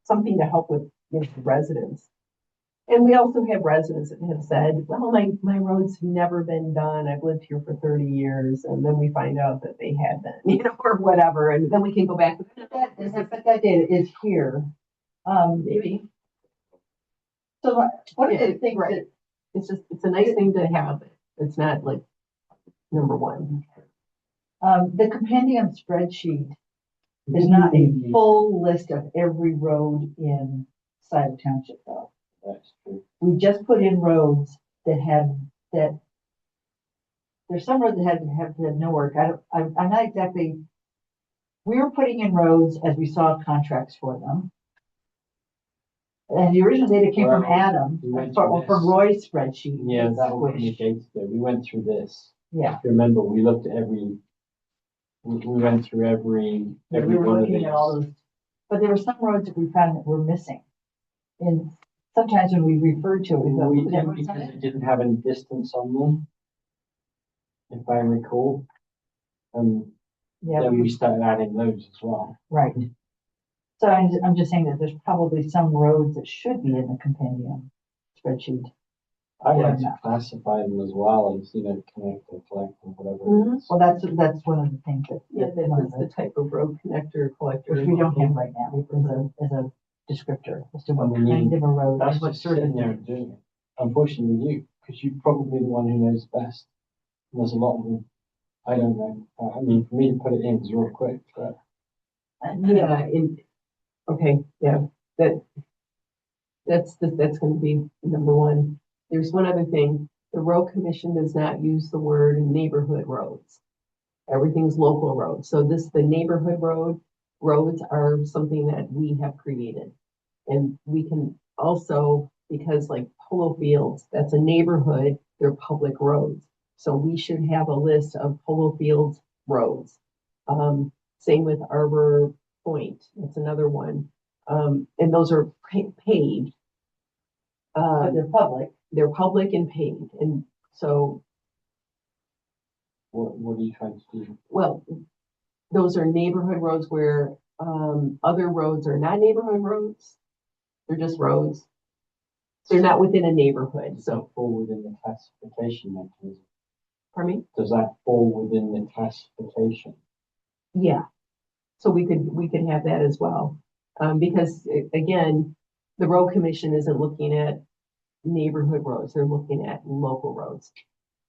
something to help with, residents. And we also have residents that have said, well, my road's never been done. I've lived here for 30 years. And then we find out that they had been, or whatever. And then we can go back. But that data is here. Maybe. So one of Yeah, the things right. that, It's a nice thing to have. It's not like number one. the compendium spreadsheet is not a full list of every road in Scio Township though. That's true. We just put in roads that, there's some roads that have no work. I'm not exactly, we were putting in roads as we saw contracts for them. And the original data came from Well, Adam, we went from through this. Roy's spreadsheet. Yeah, It's that was squished. the ago. We went through this. Yeah, If you remember, we looked at we went through every we were one of looking these. at all those, but there were some roads that we found that were missing. And sometimes when we referred to it, we go, We "Is that did what's on because it?" it didn't have any distance on them, if I recall. And Yeah, then we started adding those as well. right. So I'm just saying that there's probably some roads that should be in the compendium spreadsheet. I Yeah. like to classify them as well as, connect or collect or whatever. Mhm. it is. Well, that's one of the things that. Yeah, that is the type of road connector collector. Which we don't have right now as a descriptor as to what I mean, kind of a road. That's what just sort of. sitting there and doing it. Unfortunately, you, because you're probably the one who knows best. And there's a lot of them. I don't know. I mean, for me to put it in is real quick, but Yeah, okay, yeah, that's gonna be number one. There's one other thing. The road commission does not use the word neighborhood roads. Everything's local roads. So the neighborhood roads are something that we have created. And we can also, because like Polo Fields, that's a neighborhood, they're public roads. So we should have a list of Polo Fields roads. Same with Arbor Point, that's another one. And those are paved. But They're public and paved. And so, what are you trying to do? well, those are neighborhood roads where, other roads are not neighborhood roads. They're just roads. They're not within a neighborhood, Does so, that fall within the classification mechanism? pardon me? Does that fall within the classification? Yeah. So we could have that as well. Because again, the road commission isn't looking at neighborhood roads, they're looking at local roads.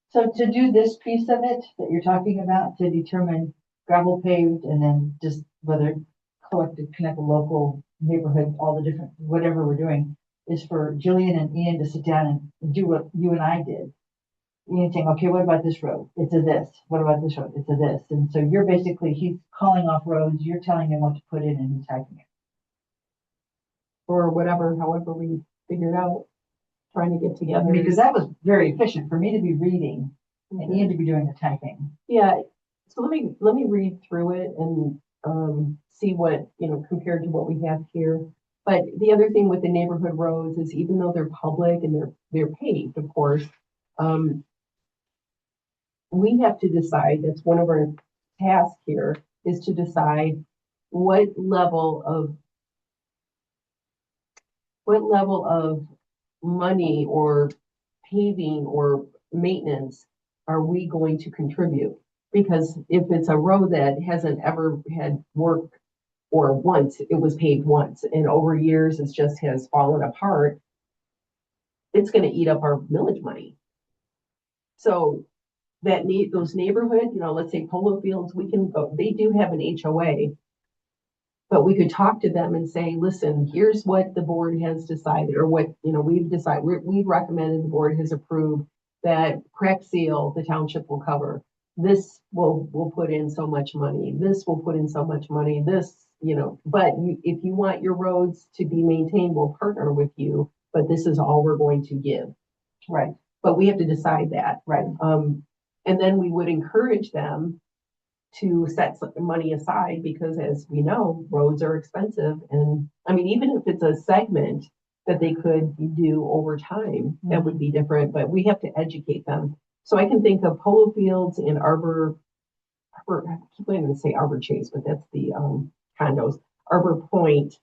So to do this piece of it that you're talking about, to determine gravel paved and then just whether collected, connect a local neighborhood, all the different, whatever we're doing, is for Jillian and Ian to sit down and do what you and I did. Ian saying, okay, what about this road? It's a this. What about this road? It's a this. And so he's calling off roads, you're telling him what to put in and he's typing it. Or whatever, however we figured out, trying to get together. Because that was very efficient for me to be reading and Ian to be doing the typing. Yeah, so let me read through it and see what, compared to what we have here. But the other thing with the neighborhood roads is even though they're public and they're paved, of course, we have to decide, that's one of our tasks here, is to decide what level of money or paving or maintenance are we going to contribute? Because if it's a road that hasn't ever had work, or once, it was paved once, and over years it just has fallen apart, it's gonna eat up our millage money. So those neighborhood, let's say Polo Fields, we can go, they do have an HOA. But we could talk to them and say, listen, here's what the board has decided, or what, we've decided, we've recommended, the board has approved that crack seal, the township will cover. This will put in so much money, this will put in so much money, this, but if you want your roads to be maintained, we'll partner with you, but this is all we're going to give. Right. But we have to decide that. Right. And then we would encourage them to set some money aside, because as we know, roads are expensive. And I mean, even if it's a segment, that they could do over time that would be different, but we have to educate them. So I can think of polo fields and I keep wanting to say Arbor Chase, but that's the condos. Arbor Point.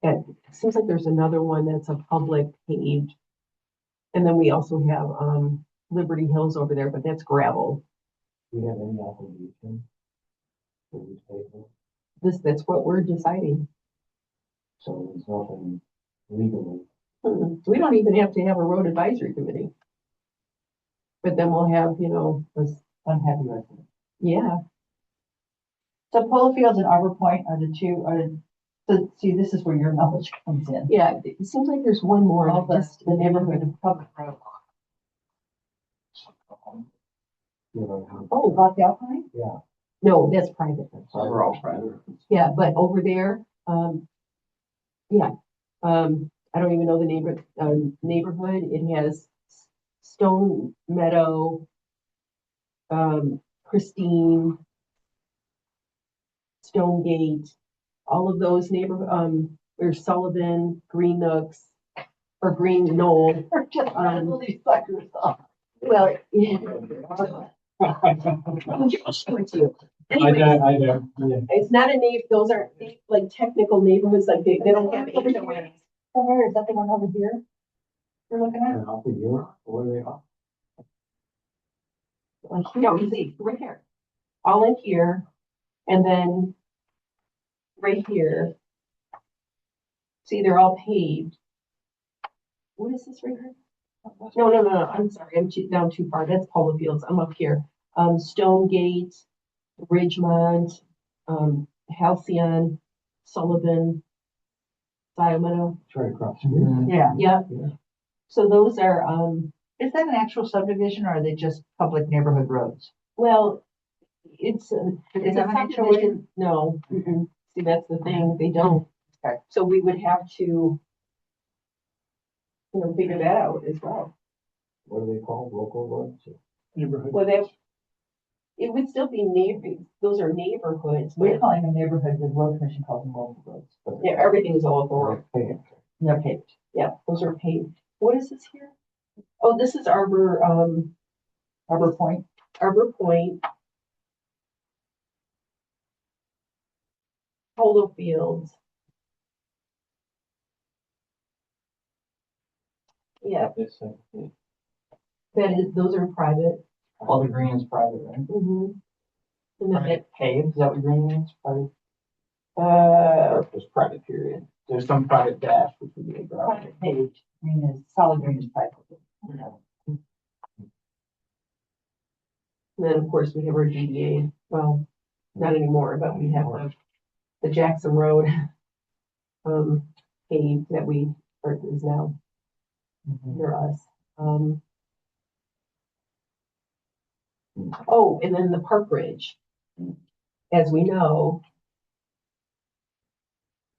And it seems like there's another one that's a public paved. And then we also have Liberty Hills over there, but that's gravel. Do we have any obligation for these people? That's what we're deciding. So there's nothing legally. We don't even have to have a road advisory committee. But then we'll have, this Unhappy resident. yeah. So Polo Fields and Arbor Point are the two, so see, this is where your knowledge comes in. Yeah, it seems like there's one more. All the neighborhood of public road. Oh, about the Alpine? Yeah. No, that's private. We're all private. Yeah, but over there, yeah, I don't even know the neighborhood. It has Stone Meadow, Christine, Stonegate, all of those there's Sullivan, Green Nooks, or Green Knoll. These suckers off. Well, yeah. Anyways, I don't, yeah. it's not a neighbor, those aren't like technical neighborhoods, like they don't have HOAs. Oh, where is that the one over here? We're looking at? And up in Europe, where they are. Like, no, you see, right here. All in here, and then right here. See, they're all paved. What is this right here? No, I'm sorry, down too far. That's Polo Fields. I'm up here. Stonegate, Ridgemont, Halcyon, Sullivan, Scio Meadow. It's right across the street. Yeah. Yeah. Yeah. So those are, Is that an actual subdivision or are they just public neighborhood roads? well, it's a Is that an HOA? subdivision. No, see, that's the thing. They don't. Okay. So we would have to, figure that out as well. What are they called? Local roads? Neighborhood. Well, it would still be those are neighborhoods, We're but calling them neighborhoods, the road commission calls them local roads. yeah, everything is a local road. Paying. They're paved. Yeah, those are paved. What is this here? Oh, this is Arbor Point. Point. Polo Fields. Yeah, This, yeah. those are private. All the green is private, right? And then Private paved, is that what green means? Private, uh, or just private period? There's some private dash, which would be a gravel. Private paved. Green is, solid green is private. and then of course we have our DDA. Well, not anymore, but we have the Jackson Road paved that is now near us. Oh, and then the Park Ridge. As we know,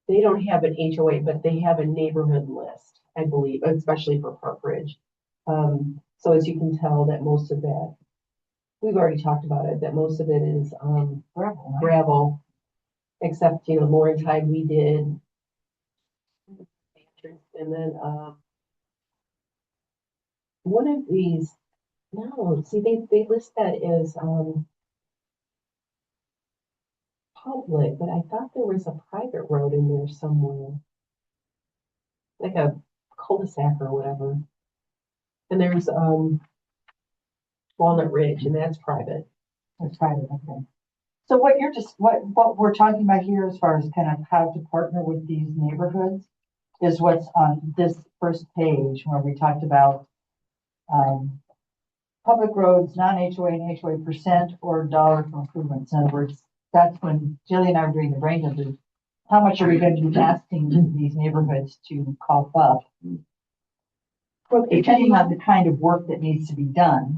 they don't have an HOA, but they have a neighborhood list, I believe, especially for Park Ridge. So as you can tell that most of that, we've already talked about it, that most of it is Gravel. gravel, except, Laurentide we did. And then one of these, no, see, they list that as public, but I thought there was a private road in there somewhere. Like a cul-de-sac or whatever. And there's Walnut Ridge, and that's private. That's private, okay. So what you're just, what we're talking about here as far as kind of how to partner with these neighborhoods is what's on this first page where we talked about public roads, non-HOA and HOA percent or dollar for improvements. In other words, that's when Jillian and I were doing the brain of how much are we going to be asking these neighborhoods to cough up? Depending on the kind of work that needs to be done.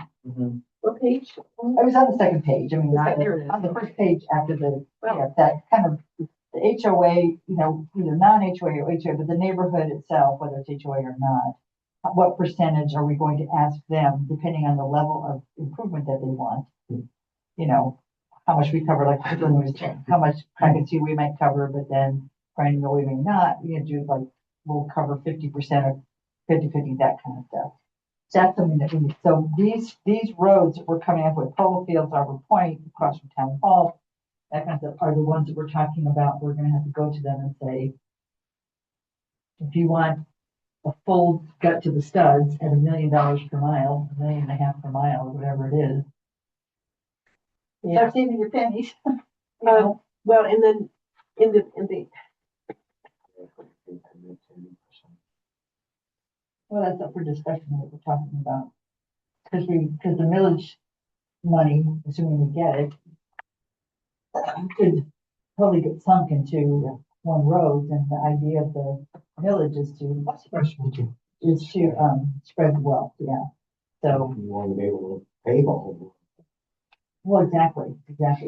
What page? It was on the second page. I mean, not There it is. on the first page after that kind of the HOA, either non-HOA or HOA, but the neighborhood itself, whether it's HOA or not, what percentage are we going to ask them depending on the level of improvement that they want? how much we cover, like, how much crack and see we might cover, but then Brandon, no, we may not, we can do like, we'll cover 50% or 50/50, that kind of stuff. So that's something that we need. So these roads that we're coming up with, Polo Fields, Arbor Point, across from Town Hall, that kind of stuff, are the ones that we're talking about. We're gonna have to go to them and say, if you want a full gut to the studs at $1 million per mile, $1.5 million per mile, or whatever it is, Yeah. start saving your pennies. You know? Well, and then in the, Well, that's up for discussion what we're talking about. Because the millage money, assuming we get it, could probably get sunk into one road, and the idea of the millage is to spread the wealth, yeah. So, You want to be able to pay the whole. well, exactly,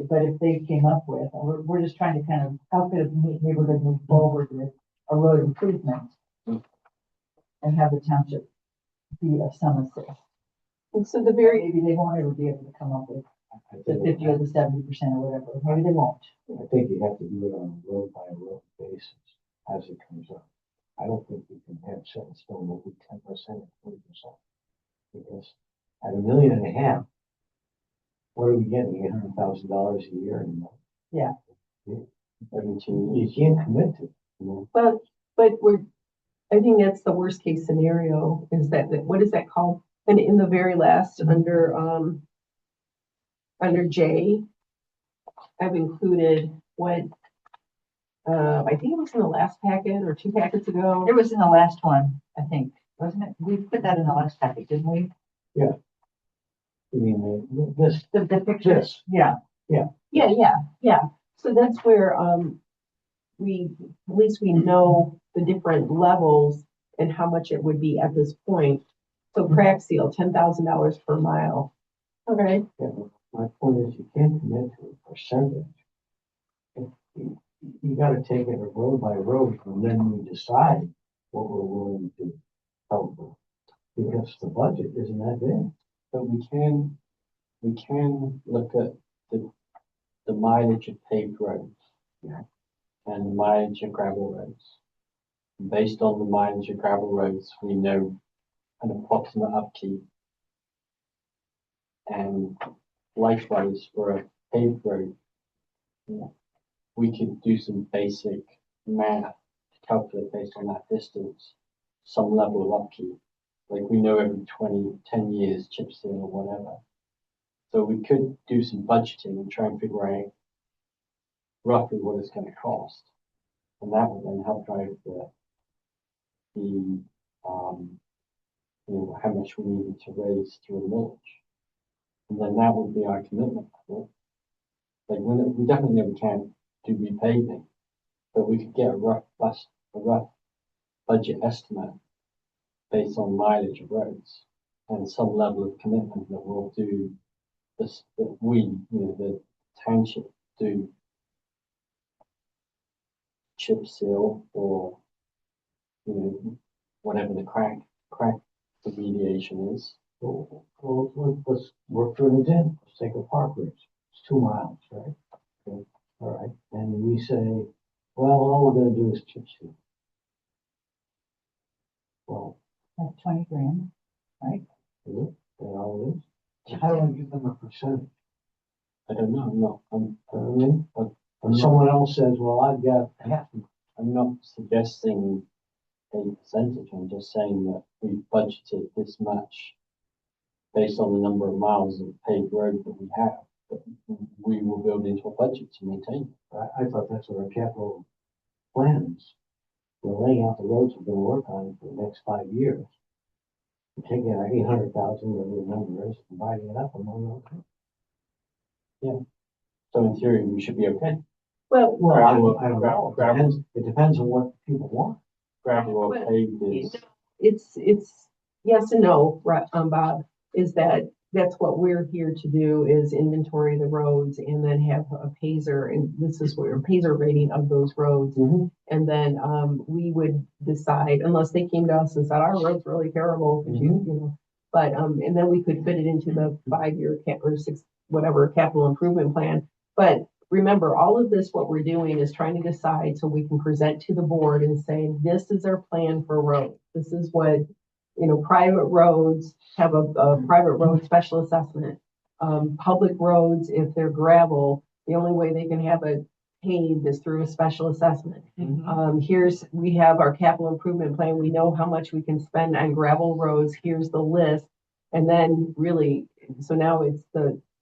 but if they came up with, we're just trying to kind of, how could a neighborhood move forward with a road improvement? And have the township be of some assist. and so the very, Maybe they won't ever be able to come up with the 50 or the 70% or whatever. Maybe they won't. I think you have to do it on a road by road basis as it comes up. I don't think you can have set in stone will be 10% or 20%. Because at $1.5 million, what are we getting? $800,000 a year? Yeah. You can't commit to, well, but I think that's the worst case scenario is that, what is that called? And in the very last, under J, I've included what, I think it was in the last packet or 2 packets ago. It was in the last one, I think, wasn't it? We put that in the last packet, didn't we? I mean, this, The pictures, yeah. Yeah. So that's where, at least we know the different levels and how much it would be at this point. So crack seal, $10,000 per mile. Okay. yeah, my point is you can't commit to a percentage. You gotta take it road by road and then we decide what we're willing to help with. Because the budget isn't that big. But we can look at the mileage of paved roads. Yeah. And the mileage of gravel roads. Based on the mileage of gravel roads, we know an approximate upkeep. And likewise for a paved road, we could do some basic math to calculate based on that distance, some level of upkeep. Like we know every 10 years chip seal or whatever. So we could do some budgeting and try and figure out roughly what it's going to cost. And that would then help drive how much we needed to raise through a millage. And then that would be our commitment. Like we definitely never can do repaving, but we could get a rough budget estimate based on mileage of roads and some level of commitment that we'll do this, that the township do chip seal or, whatever the crack remediation is. Well, let's work through an example. Let's take a park bridge. It's 2 miles, right? Okay. All right. And we say, well, all we're gonna do is chip seal. Well, That's 20 grand, right? is it? That all it is? How do I give them a percentage? I don't know. And someone else says, well, I've got half. I'm not suggesting a percentage. I'm just saying that we budgeted this much based on the number of miles of paved road that we have. That we will build into a budget to maintain. I thought that's what our capital plan is. We're laying out the roads we're gonna work on for the next 5 years. We're taking our 800,000, whatever the number is, and dividing it up among those. So in theory, we should be okay. Well, I don't know. It depends on what people want. Gravel or Well, paved is. it's yes and no, right, Bob, is that's what we're here to do is inventory the roads and then have a Paiser, and this is where a Paiser rating of those roads. And then we would decide, unless they came to us and said, our road's really terrible, could you, but and then we could fit it into the 5-year or 6, whatever capital improvement plan. But remember, all of this, what we're doing is trying to decide so we can present to the board and say, this is our plan for roads. This is what, private roads have a private road special assessment. Public roads, if they're gravel, the only way they can have it paved is through a special assessment. We have our capital improvement plan. We know how much we can spend on gravel roads. Here's the list. And then really, so now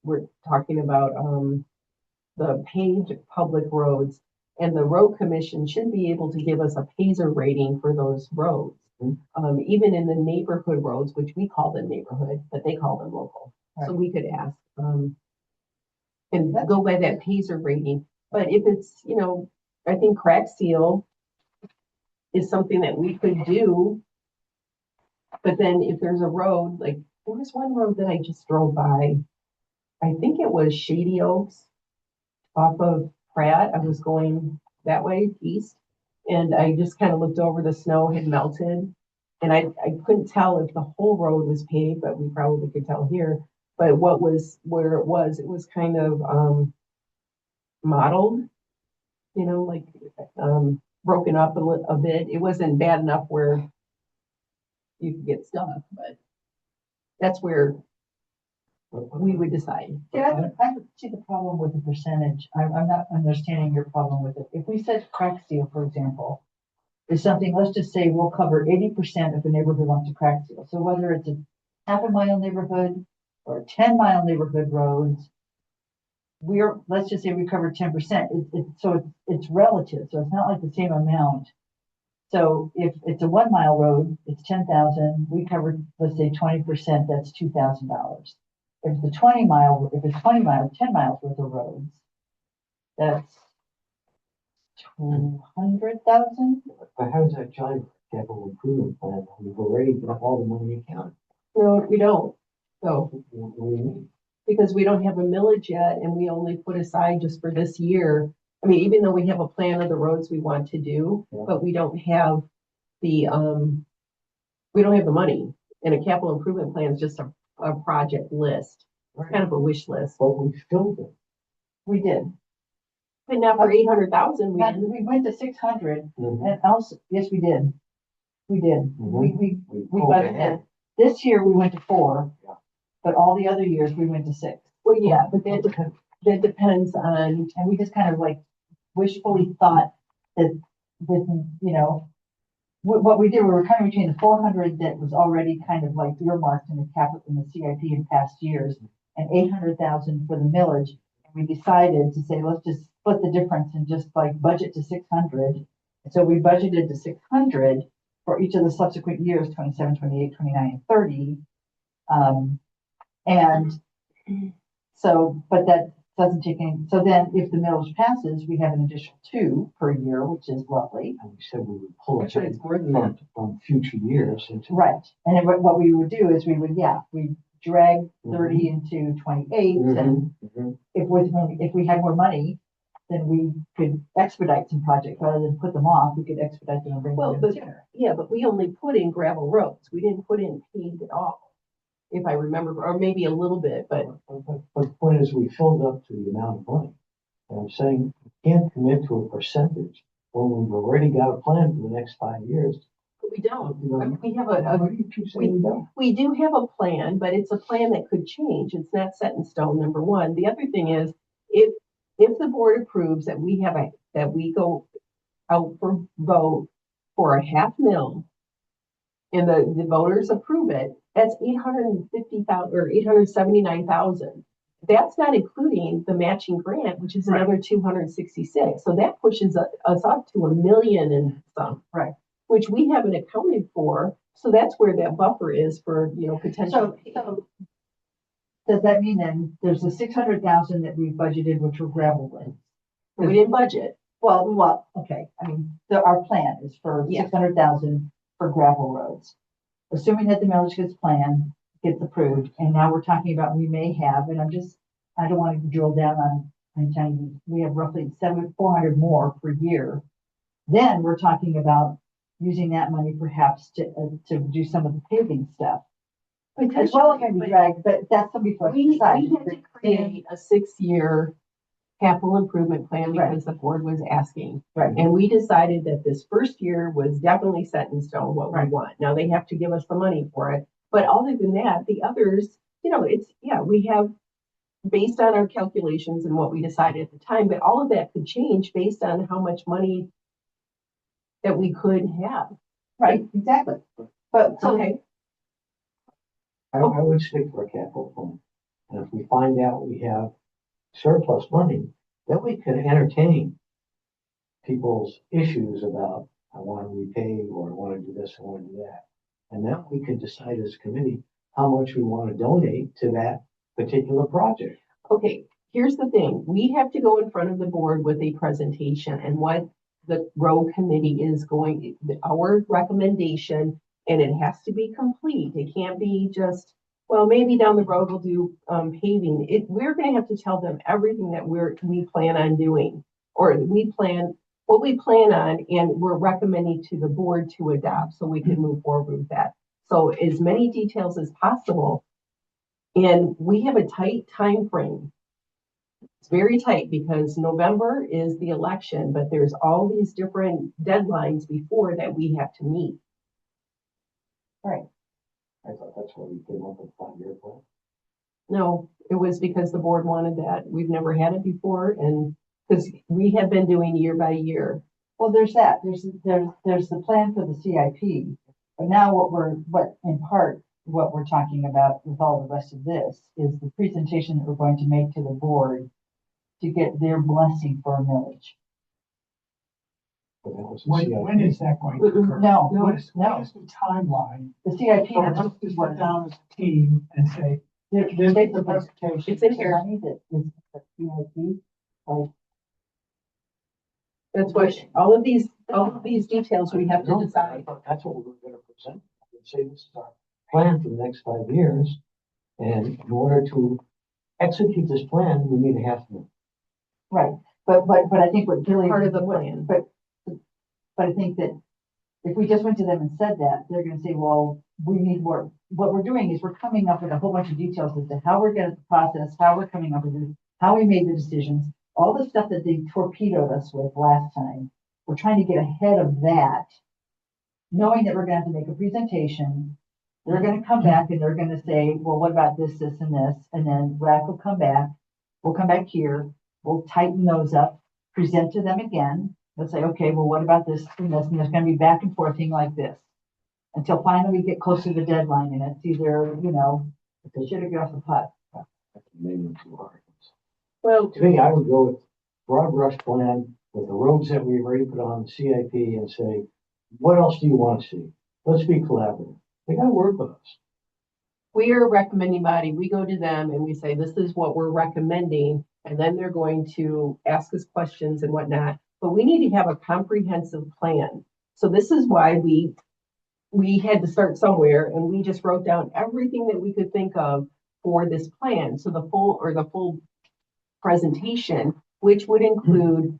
we're talking about, the paved public roads, and the road commission should be able to give us a PASER rating for those roads. Even in the neighborhood roads, which we call them neighborhood, but they call them local. So we could ask, and go by that PASER rating. But if it's, I think crack seal is something that we could do. But then if there's a road, like there was one road that I just drove by, I think it was Shady Oaks off of Pratt. I was going that way east, and I just kind of looked over, the snow had melted, and I couldn't tell if the whole road was paved, but we probably could tell here. But where it was kind of mottled, like broken up a bit. It wasn't bad enough where you could get stuck, but that's where we would decide. Yeah, I would see the problem with the percentage. I'm not understanding your problem with it. If we said crack seal, for example, is something, let's just say we'll cover 80% of the neighborhood wants a crack seal. So whether it's a half a mile neighborhood or a 10-mile neighborhood roads, let's just say we cover 10%. It's relative. So it's not like the same amount. So if it's a 1-mile road, it's 10,000. We covered, let's say 20%, that's $2,000. If it's 20 miles, 10 miles worth of roads, that's 200,000. But how does that jive with capital improvement plan? We've already got all the money accounted. No, we don't. So, What do you mean? because we don't have a millage yet, and we only put aside just for this year. I mean, even though we have a plan of the roads we want to do, but we don't have the money. And a capital improvement plan is just a project list. It's kind of a wish list. But we filled it. We did. But not for 800,000, we didn't. We went to 600, Mhm. and also, yes, we did. We did. Mhm. We pulled budgeted. ahead. This year we went to 4, Yeah. but all the other years we went to 6. Well, yeah, but that depends on, And we just kind of like wishfully thought that with, what we did, we were kind of between the 400 that was already kind of like earmarked in the capital, in the CIP in past years, and 800,000 for the millage. And we decided to say, let's just split the difference and just like budget to 600. And so we budgeted to 600 for each of the subsequent years, 27, 28, 29, and 30. And so, but that doesn't take any, so then if the millage passes, we have an additional 2 per year, which is lovely. And we said we would pull it Actually, it's more than that. from future years into. Right. And then what we would do is we drag 30 into 28. And Mhm. if we had more money, then we could expedite some projects rather than put them off. We could expedite them and bring them in sooner. yeah, but we only put in gravel roads. We didn't put in paved at all. If I remember, or maybe a little bit, but But the point is, we filled up to the amount of money. And I'm saying, you can't commit to a percentage when we've already got a plan for the next 5 years. we don't. You know, We have What do you keep saying we don't? we do have a plan, but it's a plan that could change. It's not set in stone, number one. The other thing is, if the board approves that that we go out for vote for a $500,000 and the voters approve it, that's 850,000 or 879,000. That's not including the matching grant, which is another 266. So that pushes us up to 1 million and some. Right. Which we haven't accounted for. So that's where that buffer is for, potential. So does that mean then there's the 600,000 that we budgeted, which were gravel roads? We didn't budget. Well, okay. I mean, our plan is for 600,000 for gravel roads. Assuming that the millage gets approved, and now we're talking about we may have, and I don't want to drill down on, I'm telling you, we have roughly 400 more per year. Then we're talking about using that money perhaps to do some of the paving stuff. As well as maybe drag, but that's something for us to We decide. had to create a 6-year capital improvement plan Right. because the board was asking. Right. And we decided that this first year was definitely set in stone what we Right. want. Now they have to give us the money for it. But other than that, the others, it's, yeah, we have based on our calculations and what we decided at the time, but all of that could change based on how much money that we could have. Right, exactly. But so, Okay, I would stick for a capital fund. And if we find out we have surplus money, then we can entertain people's issues about, I want to repay, or I want to do this, I want to do that. And then we can decide as a committee how much we want to donate to that particular project. okay, here's the thing. We have to go in front of the board with a presentation and what the road committee is going, our recommendation, and it has to be complete. It can't be just, well, maybe down the road we'll do paving. We're gonna have to tell them everything that we plan on doing, or what we plan on, and we're recommending to the board to adopt, so we can move forward with that. So as many details as possible. And we have a tight time frame. It's very tight because November is the election, but there's all these different deadlines before that we have to meet. I thought that's why we came up with a 5-year plan. No, it was because the board wanted that. We've never had it before, and because we have been doing year by year. well, there's that, there's the plan for the CIP. But now what we're talking about with all the rest of this is the presentation that we're going to make to the board to get their blessing for a millage. But that was the CIP. When is that going to occur? No, What is no, the timeline? the CIP. Or let's just sit down as a team and say, this is the presentation. It's in here. Money that is the CIP, like, That's what, all of these details we have to No, I decide. thought that's what we were gonna present. We'd say this is our plan for the next 5 years. And in order to execute this plan, we need a half million. right, but I think what Billy. Part of the plan. But I think that if we just went to them and said that, they're gonna say, well, we need more. What we're doing is we're coming up with a whole bunch of details as to how we're gonna process, how we're coming up with it, how we made the decisions, all the stuff that they torpedoed us with last time. We're trying to get ahead of that, knowing that we're gonna have to make a presentation. They're gonna come back and they're gonna say, well, what about this, this, and this? And then RAC will come back, we'll come back here, we'll tighten those up, present to them again. They'll say, okay, well, what about this and this? And there's gonna be back and forthing like this. Until finally we get closer to the deadline and it's either, they should have got off the pot. Maybe 2 articles. Well, To me, I would go with broad brush plan with the roads that we've already put on the CIP and say, what else do you want to see? Let's be collaborative. They gotta work with us. we are a recommending body. We go to them and we say, this is what we're recommending. And then they're going to ask us questions and whatnot. But we need to have a comprehensive plan. So this is why we had to start somewhere and we just wrote down everything that we could think of for this plan. So the full presentation, which would include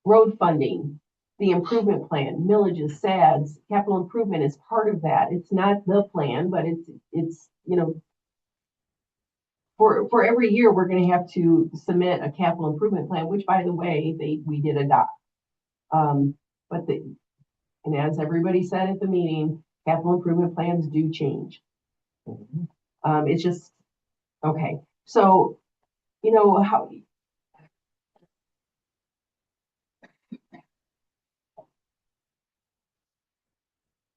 road funding, the improvement plan, millages, SADs, capital improvement is part of that. It's not the plan, but it's for every year, we're gonna have to submit a capital improvement plan, which by the way, we did adopt. And as everybody said at the meeting, capital improvement plans do change. It's just, okay, so, how,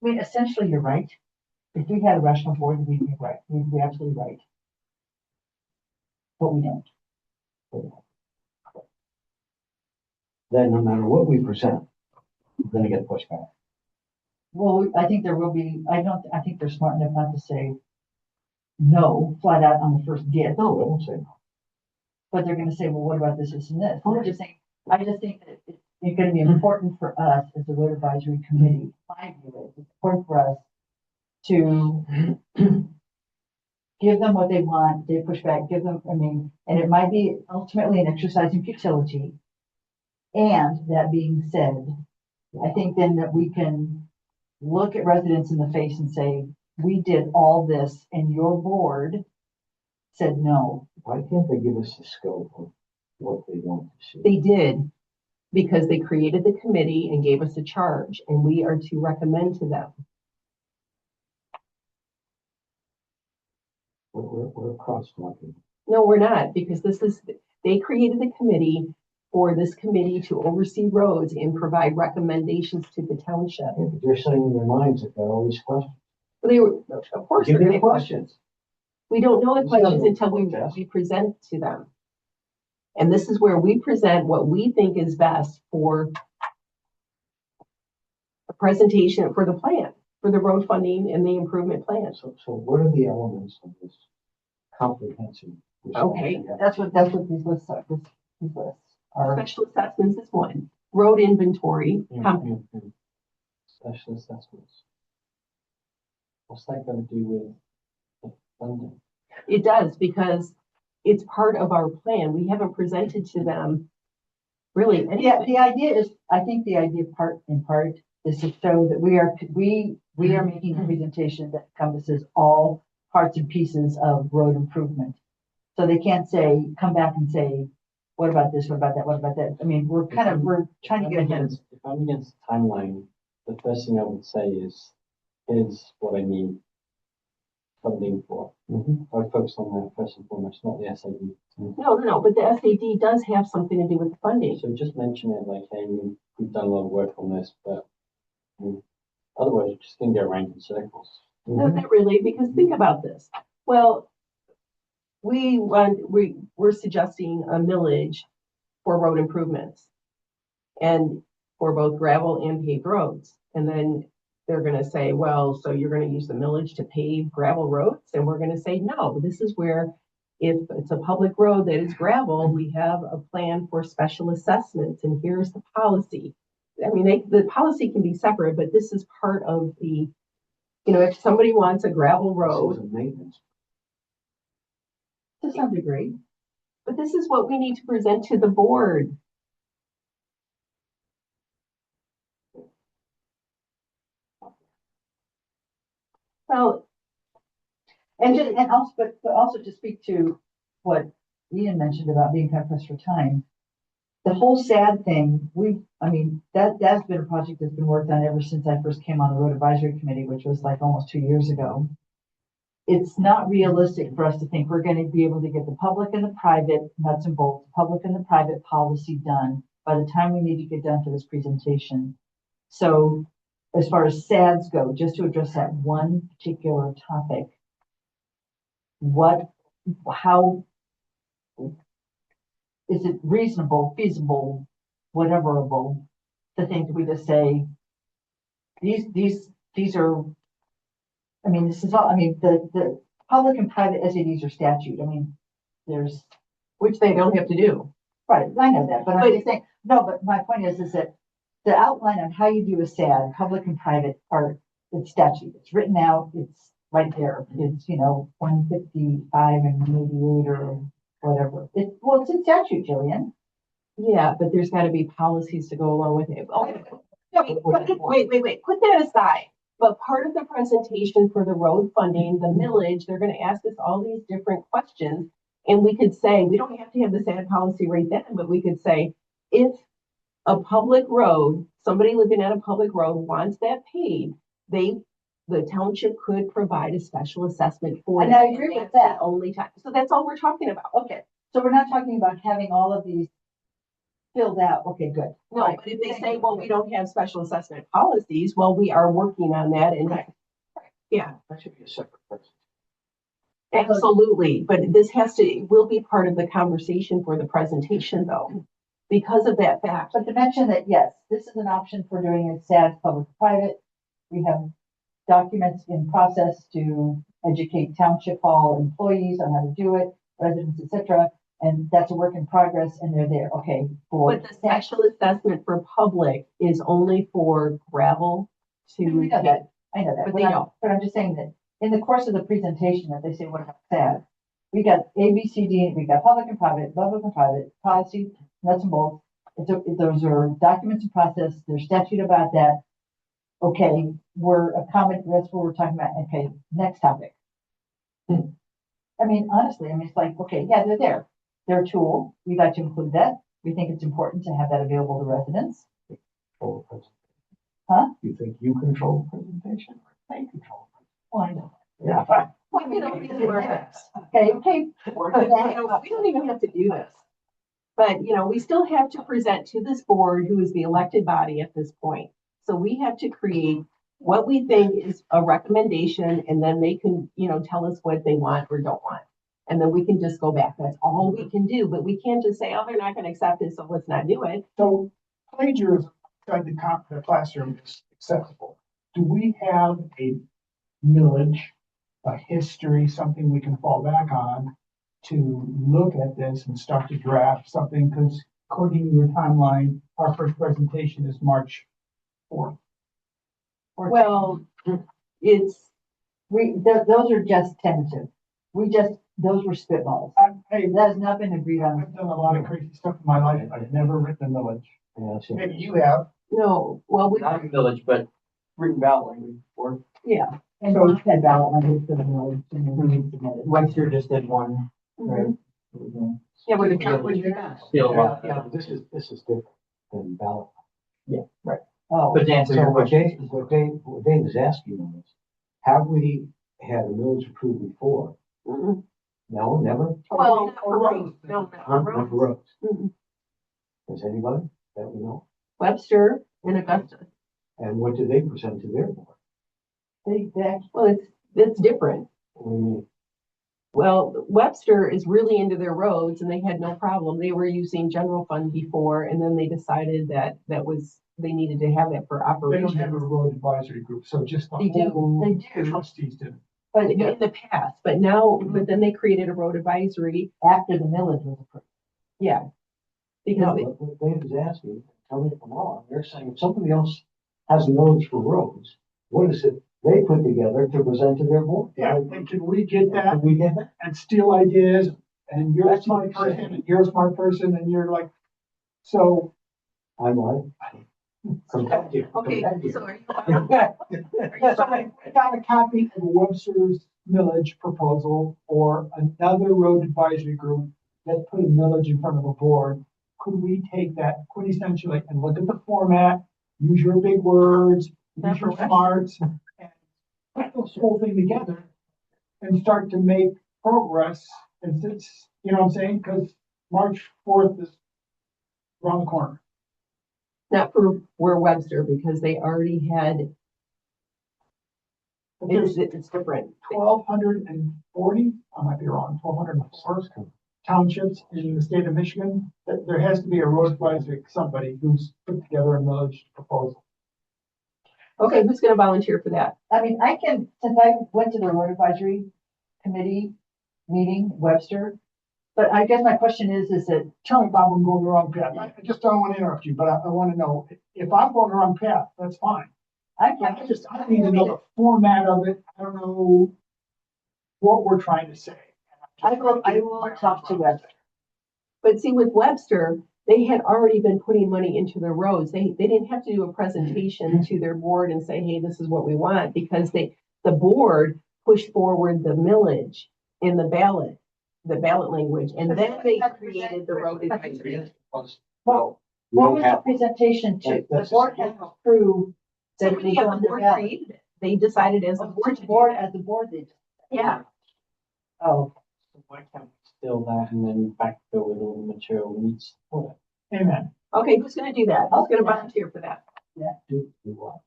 I mean, essentially, you're right. If we had a rational board, we'd be right. We'd be absolutely right. But we don't. Then no matter what we present, we're gonna get pushed back. Well, I think there will be, I think they're smart enough not to say no, flat out on the first get. No, I won't say no. But they're gonna say, well, what about this, this, and this? I just think that it's gonna be important for us as a road advisory committee. My view is, it's important for us to give them what they want, they push back, give them, and it might be ultimately an exercise in futility. And that being said, I think then that we can look at residents in the face and say, we did all this and your board said no. Why can't they give us the scope of what they want to see. They did, because they created the committee and gave us a charge, and we are to recommend to them. We're cross-talking. No, we're not, because they created the committee for this committee to oversee roads and provide recommendations to the township. Yeah, but they're saying in their minds that they're all these questions. They were, of course, Give they're me gonna the have questions. We don't know the It's not questions a until protest. we present to them. And this is where we present what we think is best for a presentation for the plan, for the road funding and the improvement plan. So what are the elements of this comprehensive? response Okay, you have? That's what these lists are, these lists are. Special assessments is one, road inventory, Special assessments. What's that gonna do with the funding? it does, because it's part of our plan. We haven't presented to them really Yeah, anything. the idea is, I think the idea in part is to show that we are making a presentation that encompasses all parts and pieces of road improvement. So they can't come back and say, what about this, what about that, what about that? I mean, we're trying to get ahead of. If I'm against the timeline, the first thing I would say is, here's what I need funding for. Mhm. I would focus on that first and foremost, not the SAD. No, but the SAD does have something to do with funding. So just mention it like, hey, we've done a lot of work on this, but otherwise you're just gonna go around in circles. No, not really, because think about this. Well, we're suggesting a millage for road improvements and for both gravel and paved roads. And then they're gonna say, well, so you're gonna use the millage to pave gravel roads? And we're gonna say, no, this is where, if it's a public road that is gravel, we have a plan for special assessments, and here's the policy. I mean, the policy can be separate, but this is part of the, if somebody wants a gravel This road, is a maintenance. To some degree. but this is what we need to present to the board. Well, And also, but also to speak to what Ian mentioned about being kind of pressed for time. The whole sad thing, that's been a project that's been worked on ever since I first came on the road advisory committee, which was like almost 2 years ago. It's not realistic for us to think we're going to be able to get the public and the private nuts and bolts, public and the private policy done by the time we need to get done for this presentation. So as far as SADs go, just to address that one particular topic, how is it reasonable, feasible, whateverable to think we just say, these are, this is all, the public and private SADs are statute. which they don't have to do. Right, I know that, but I'm just saying, no, but my point is that the outline on how you do a SAD, public and private it's statute. It's written out, it's right there. It's, 155 and 188 or whatever. It's in statute, Jillian. Yeah, but there's gotta be policies to go along with it. Oh, wait, put that aside. But part of the presentation for the road funding, the millage, they're gonna ask us all these different questions. And we could say, we don't have to have the SAD policy right then, but we could say, if a public road, somebody living on a public road wants that paved, the township could provide a special assessment for And that. I agree with that's the that. only time. So that's all we're talking about. Okay, so we're not talking about having all of these filled out. Okay, good. No, Right. but if they say, well, we don't have special assessment policies, well, we are working on that and yeah, That should be a separate person. absolutely. But this will be part of the conversation for the presentation though, because of that fact. But to mention that, yes, this is an option for doing it SAD, public-private. We have documents in process to educate township hall employees on how to do it, residents, etc. And that's a work in progress, and they're there. Okay. But the special assessment for public is only for gravel I know that. I know that. But they don't. But I'm just saying that in the course of the presentation, if they say what about SAD, we got A, B, C, D, we got public and private, public and private, policy, nuts and bolts. Those are documents in process. There's statute about that. Okay, that's what we're talking about. Okay, next topic. Honestly, it's like, okay, yeah, they're there. their tool. We'd like to include that. We think it's important to have that available to residents. Control the presentation. Huh? You think you control the presentation? They control Oh, I know. it. Yeah. We can always do our best. Okay. Work with You that. know, we don't even have to do this. But, you know, we still have to present to this board, who is the elected body at this point. So we have to create what we think is a recommendation, and then they can, you know, tell us what they want or don't want. And then we can just go back. That's all we can do. But we can't just say, oh, they're not gonna accept it, so let's not do it. So plagiarism inside the classroom is acceptable. Do we have a millage, a history, something we can fall back on to look at this and start to draft something? Because according to your timeline, our first presentation is March 4th. Well, it's, Those are just tentative. Those were spitballs. Hey, That has not been agreed on. I've done a lot of crazy stuff in my life. I've never written a millage. Yeah, so Maybe you have. no, well, we, Not village, but written ballot language before. yeah. And so we've had ballot language for the millage and then we submitted. Webster just did one, right? Mhm. Yeah, with the company. Still, yeah, this is different than ballot. Oh, but to answer So your what question, what Dave is asking is, have we had a millage approved before? Mhm. No, never? Well, not for roads. No, not Huh? for Not for roads. roads. Mhm. Does anybody that we know? Webster and Augusta. And what did they present to their board? Well, it's different. What do you mean? Well, Webster is really into their roads and they had no problem. They were using general fund before, and then they decided that they needed to have that for They don't have a operations. road advisory group, so just the They do. whole They do. trustees did. But In the past, but then they created a road advisory, after the millage was approved. yeah. No, Because but what Dave is asking, tell me if I'm wrong, they're saying if somebody else has a millage for roads, what is it they put together to present to their board? Yeah, and can we get that Can we get that? and steal ideas? And you're a That's smart what I'm saying. person, and you're a smart person, and you're like, so. I'm like, competitive. okay, competitive. so are you So I got a copy of Webster's millage proposal or another road advisory group that put a millage in front of a board. Could we take that quintessentially and look at the format, use your big words, use your smarts, and put this whole thing together and start to make progress? And it's, you know what I'm saying? Because March 4th is around the corner. not for where Webster, because they already had, But there's it's different. 1,240, I might be wrong, 1,204 townships in the state of Michigan. There has to be a road advisory, somebody who's put together a millage proposal. Okay, who's gonna volunteer for that? I mean, I can, since I went to the road advisory committee meeting, Webster. But I guess my question is that, Tell me, Bob, I'm going the wrong path. I just don't want to interrupt you, but I want to know, if I'm going the wrong path, that's fine. I need to know the format of it. I don't know what we're trying to say. I will talk to Webster. But see, with Webster, they had already been putting money into their roads. They didn't have to do a presentation to their board and say, hey, this is what we want, because the board pushed forward the millage in the ballot language, and then they created the road advisory. Well, What was the presentation to? The That's- board has approved that it Somebody was on on the the board ballot. created it. They decided as a Oh, board the to do board, that. as the board, they. Yeah, Oh, Why can't we steal that and then backfill with all the material we need to support it? Amen. okay, who's gonna do that? Who's gonna volunteer for that? do what?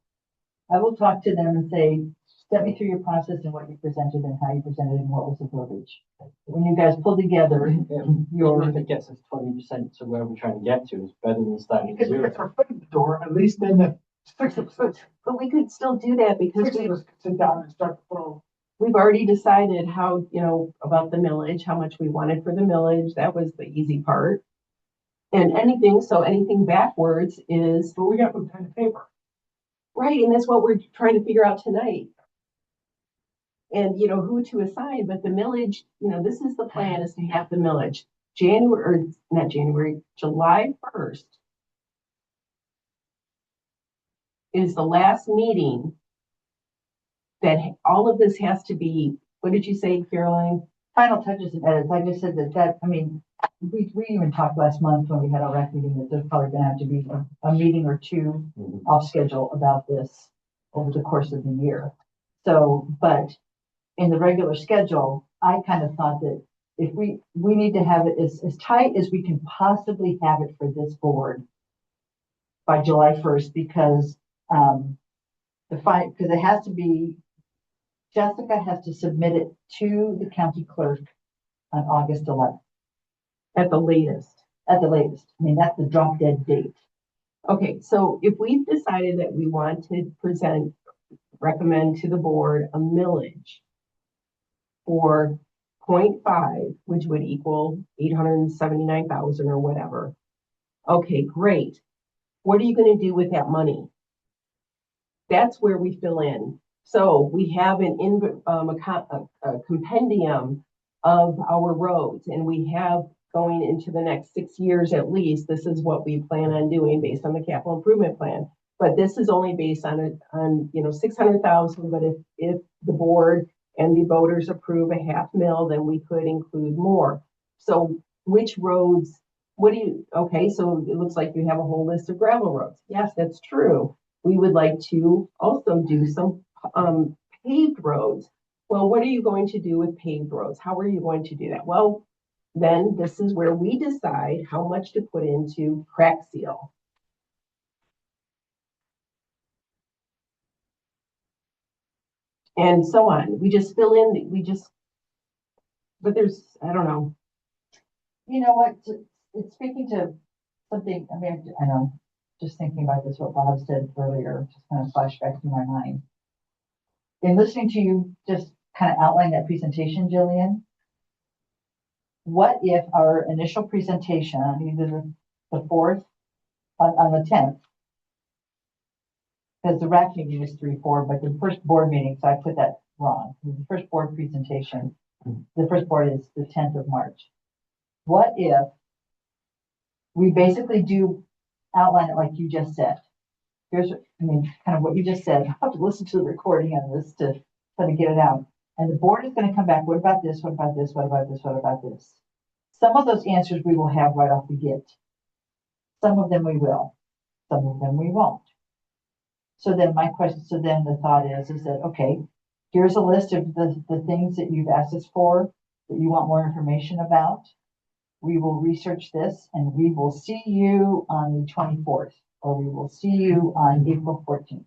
I will talk to them and say, step me through your process and what you presented and how you presented and what was the verbiage. When you guys pulled together Even your, if it gets us 20% to where we're trying to get to, it's better than starting at If zero. it's our foot in the door, at least then the 6 of us, But we could still do that because 6 of us could sit down and start to throw. we've already decided how, about the millage, how much we wanted for the millage. That was the easy part. And anything backwards is, But we got to put pen to paper. right, and that's what we're trying to figure out tonight. And, who to assign, but the millage, this is the plan, is to have the millage July 1st is the last meeting that all of this has to be, what did you say, Caroline? final touches and edits, I just said I mean, we even talked last month when we had our rec meeting that there's probably gonna have to be a meeting or two Mhm. off schedule about this over the course of the year. So, but in the regular schedule, I kind of thought that if we need to have it as tight as we can possibly have it for this board by July 1st, because, because it has to be, Jessica has to submit it to the county clerk on August 11th At the latest. at the latest. I mean, that's the drop dead date. Okay, so if we've decided that we want to recommend to the board a millage for 0.5, which would equal 879,000 or whatever. Okay, great. What are you gonna do with that money? That's where we fill in. So we have a compendium of our roads, and we have going into the next 6 years at least, this is what we plan on doing based on the capital improvement plan. But this is only based on 600,000, but if the board and the voters approve a $500,000, then we could include more. So which roads, okay, so it looks like you have a whole list of gravel roads. Yes, that's true. We would like to also do some paved roads. Well, what are you going to do with paved roads? How are you going to do that? Well, then this is where we decide how much to put into crack seal. And so on. We just fill in, but there's, I don't know. You know what? It's speaking to something, I mean, I know, just thinking about this, what Bob said earlier, just kind of flashback through my mind. In listening to you just kind of outline that presentation, Jillian, what if our initial presentation, either the 4th, on the 10th, because the RAC meeting is 3-4, but the first board meeting, so I put that wrong. The first board presentation, the first board is the 10th of March. What if we basically do outline it like you just said? Here's, kind of what you just said. I have to listen to the recording on this to kind of get it out. And the board is going to come back. What about this? What about this? What about this? What about this? Some of those answers we will have right off the get. Some of them we will. Some of them we won't. So then the thought is that, okay, here's a list of the things that you've asked us for, that you want more information about. We will research this and we will see you on the 24th, or we will see you on April 14th.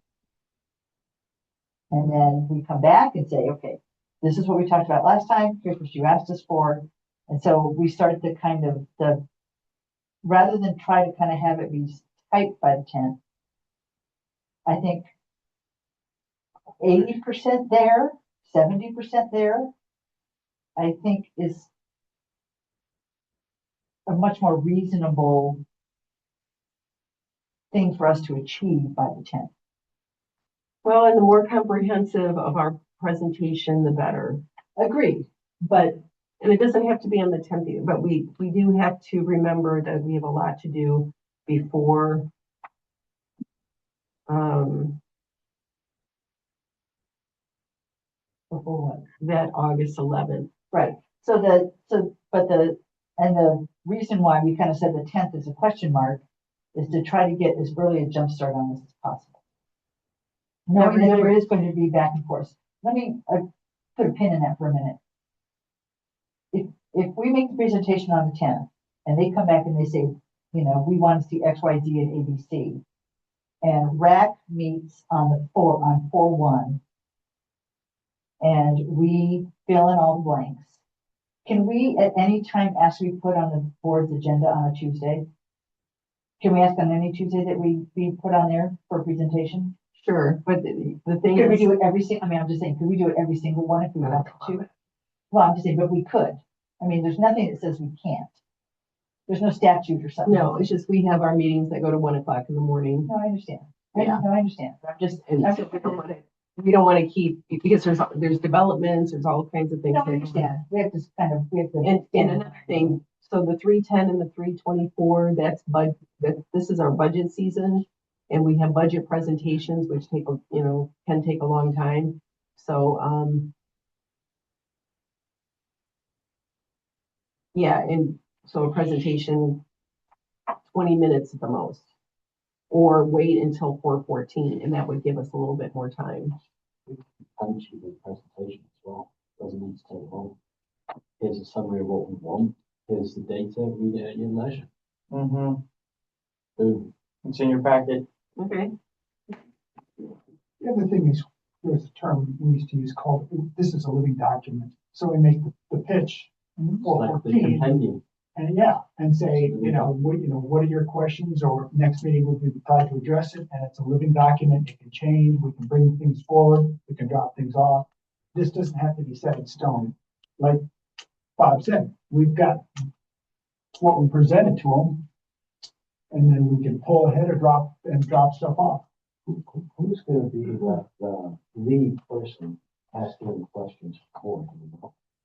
And then we come back and say, okay, this is what we talked about last time. Here's what you asked us for. And so we start the kind of rather than try to kind of have it be typed by the 10th, I think 80% there, 70% there, I think is a much more reasonable thing for us to achieve by the 10th. Well, and the more comprehensive of our presentation, the better. Agreed, but And it doesn't have to be on the 10th either, but we do have to remember that we have a lot to do before that August 11th. right. And the reason why we kind of said the 10th is a question mark is to try to get as early a jump start on this as possible. Knowing that there is going to be back and forth. Let me put a pin in that for a minute. If we make the presentation on the 10th and they come back and they say, we want to see X, Y, Z, and ABC, and RAC meets on 4/1, and we fill in all the blanks, can we at any time ask to be put on the board's agenda on a Tuesday? Can we ask on any Tuesday that we be put on there for a presentation? Sure, but the thing Could we is, do it I'm just saying, could we do it every single one if we wanted to? Well, I'm just saying, but we could. I mean, there's nothing that says we can't. There's no statute or something. no, it's just we have our meetings that go to 1:00 in the morning. No, I understand. Yeah. No, I understand. I'm just, and so we don't want to keep, because there's developments, there's all kinds of things. No, I understand. We have to. And another thing, so the 310 and the 324, this is our budget season, and we have budget presentations, which can take a long time. So, yeah, and So a presentation, 20 minutes at the most. Or wait until 4:14, and that would give us a little bit more time. Punchy the presentation as well. Doesn't need to take long. Here's a summary of what we want. Here's the data. Read it at your leisure. Mm-hmm. Boom. It's in your packet. Okay. The other thing is, there's a term we used to use called, this is a living document. So we make the pitch for Like the 14, compendium. and and say, what are your questions, or next meeting we'll be glad to address it, and it's a living document, it can change, we can bring things forward, we can drop things off. This doesn't have to be set in stone. Like Bob said, we've got what we presented to them, and then we can pull ahead or drop stuff off. Who's gonna be the lead person asking the questions for?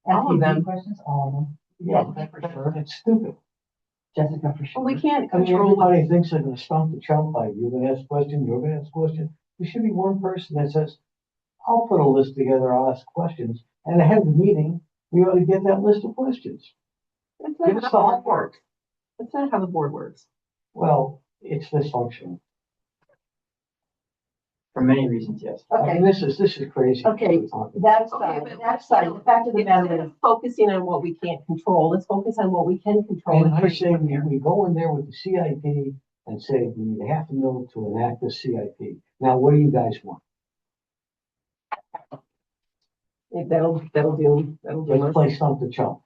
All of them. Questions, all of them. Yeah, for sure. It's stupid. Jessica for sure. Well, we can't I mean, control what everybody thinks they're gonna stump the chump by, you're gonna ask a question, you're gonna ask a question. There should be one person that says, I'll put a list together, I'll ask questions, and ahead of the meeting, we ought to get that list of questions. That's Give not us how the the board homework. works. That's not how the board works. Well, it's dysfunctional. For many reasons, yes. I Okay, mean, this is crazy. Okay. that's Okay, fine, but that's fine. The fact of the matter Instead is, of focusing on what we can't control, let's focus on what we can control. And I say we go in there with the CIP and say we need $500,000 to enact the CIP. Now, what do you guys want? That'll do. Let's us. play stump the chump.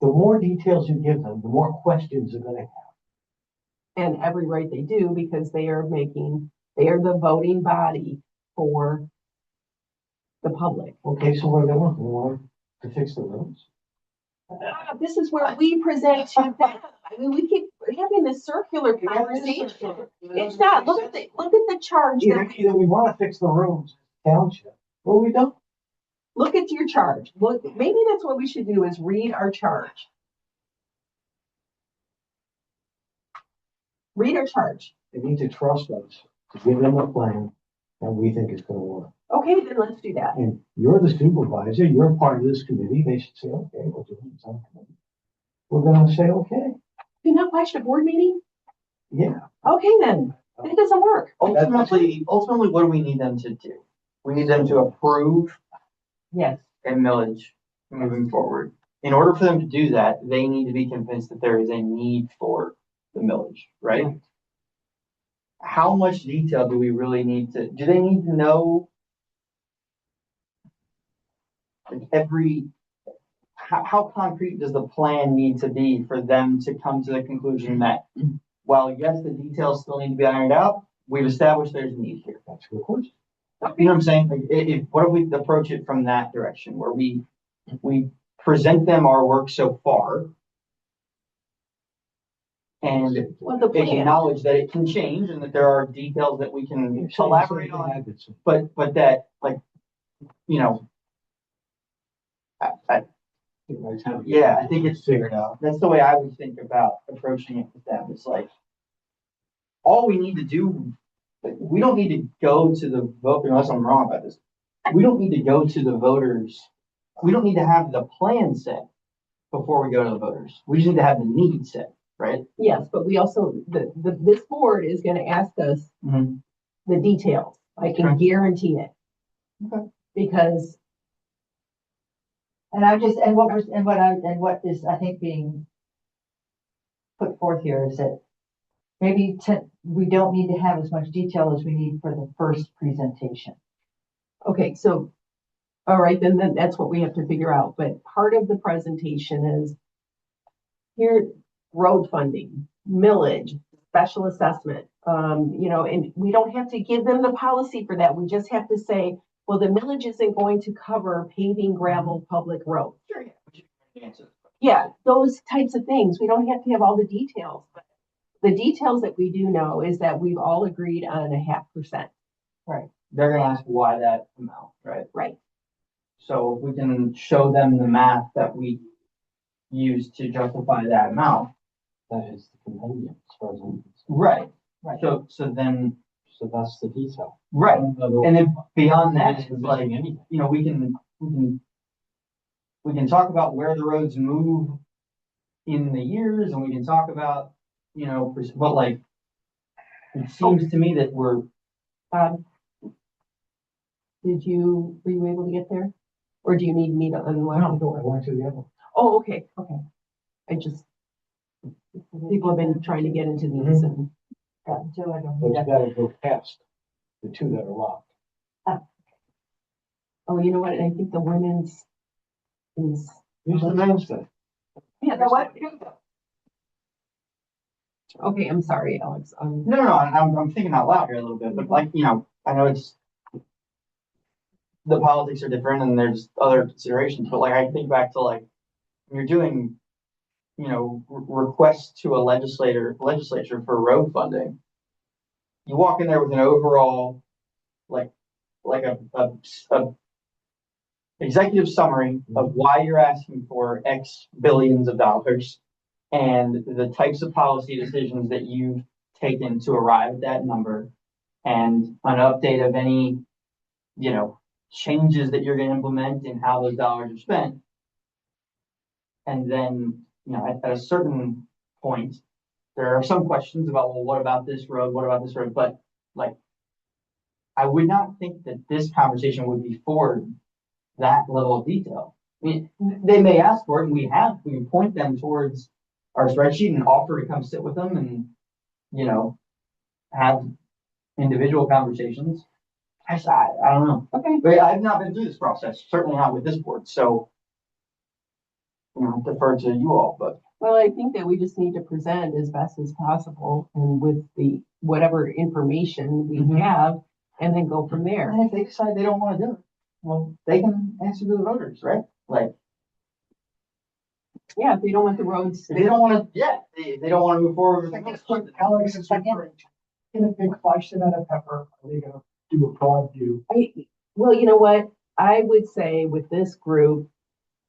The more details you give them, the more questions they're gonna have. And every right they do, because they are the voting body for the public. Okay, so what do they want? They want to fix the roads? This is where we present to them. I mean, we keep having this circular conversation. It's not, look at the charge. Either we wanna fix the roads, township, or we don't. Look at your charge. Look, maybe that's what we should do is read our charge. Read our charge. They need to trust us to give them a plan that we think is gonna work. Okay, then let's do that. And you're the supervisor, you're part of this committee, they should say, okay, we'll do it on committee. We're gonna say, okay, You not watched a board meeting? yeah. Okay, then. It doesn't work. Ultimately, what do we need them to do? We need them to approve yes, a millage moving forward. In order for them to do that, they need to be convinced that there is a need for the millage, right? How much detail do we really need to, do they need to know like how concrete does the plan need to be for them to come to the conclusion that, while yes, the details still need to be ironed out, we've established there's a need here. That's a good question. You know what I'm saying? Like, what if we approach it from that direction where we present them our work so far and Well, the plan. acknowledge that it can change and that there are details that we can collaborate on, but that, like, you know, I think it's figured out. That's the way I would think about approaching it with them. It's like, all we need to do, we don't need to go to the vote, unless I'm wrong about this. We don't need to go to the voters. We don't need to have the plan set before we go to the voters. We just need to have the need set, right? Yes, but we also, this board is gonna ask us the details. I can guarantee it. Okay. Because what is, I think, being put forth here is that maybe we don't need to have as much detail as we need for the first presentation. okay, so, all right, then that's what we have to figure out, but part of the presentation is here, road funding, millage, special assessment, and we don't have to give them the policy for that. We just have to say, well, the millage isn't going to cover paving gravel public roads. Sure, yeah. Yeah, those types of things. We don't have to have all the details, but the details that we do know is that we've all agreed on 0.5%. They're gonna ask why that amount, right? Right. So if we can show them the math that we use to justify that amount. That is the compendium as far as I'm concerned. Right. Right. So then, So that's the detail. right. And then beyond that, it's like, anything. you know, we can we can talk about where the roads move in the years, and we can talk about, but like, it seems to me that we're, Bob, were you able to get there? Or do you need me to unlock the I door? went to the other. Oh, okay. I just, people have been trying to get into these and, Joe, I don't But need you that. gotta go past the two that are locked. oh, you know what? I think the women's is, Use the men's thing. yeah, the what? Okay, I'm sorry, Alex. no, I'm thinking out loud here a little bit, but like, I know it's, the politics are different and there's other considerations, but like, I think back to like, when you're doing, requests to a legislature for road funding, you walk in there with an overall, like a executive summary of why you're asking for X billions of dollars and the types of policy decisions that you've taken to arrive at that number, and an update of any, changes that you're going to implement and how those dollars are spent. And then, at a certain point, there are some questions about, well, what about this road? What about this road? But like, I would not think that this conversation would be for that level of detail. I mean, they may ask for it, and we can point them towards our spreadsheet and offer to come sit with them and, have individual conversations. I don't know. okay. But I've not been through this process, certainly not with this board, so, defer to you all, but. Well, I think that we just need to present as best as possible and with the, whatever information we Mhm. have, and then go from there. And if they decide they don't want to do it, well, they can answer to the voters, right? Like, Yeah, if they don't want the roads. if they don't want to, yeah, they don't want to move forward with Alex, it. Alex, it's referring to, in a big question on a pepper, are they gonna do a broad view? Well, you know what? I would say with this group,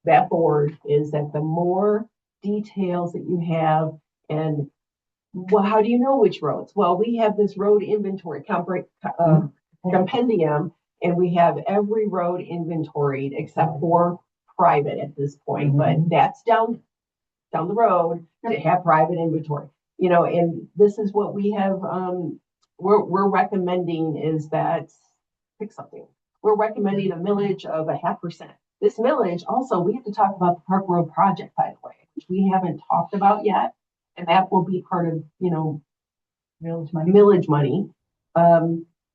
that board is that the more details that you have and, well, how do you know which roads? Well, we have this road inventory compendium, and we have every road inventoried except for private at this point, but that's down the road to have private inventory. And this is what we have, we're recommending is that, pick something. We're recommending a millage of 0.5%. This millage, also, we have to talk about the Park Road project, by the way, which we haven't talked about yet. And that will be part of, millage money.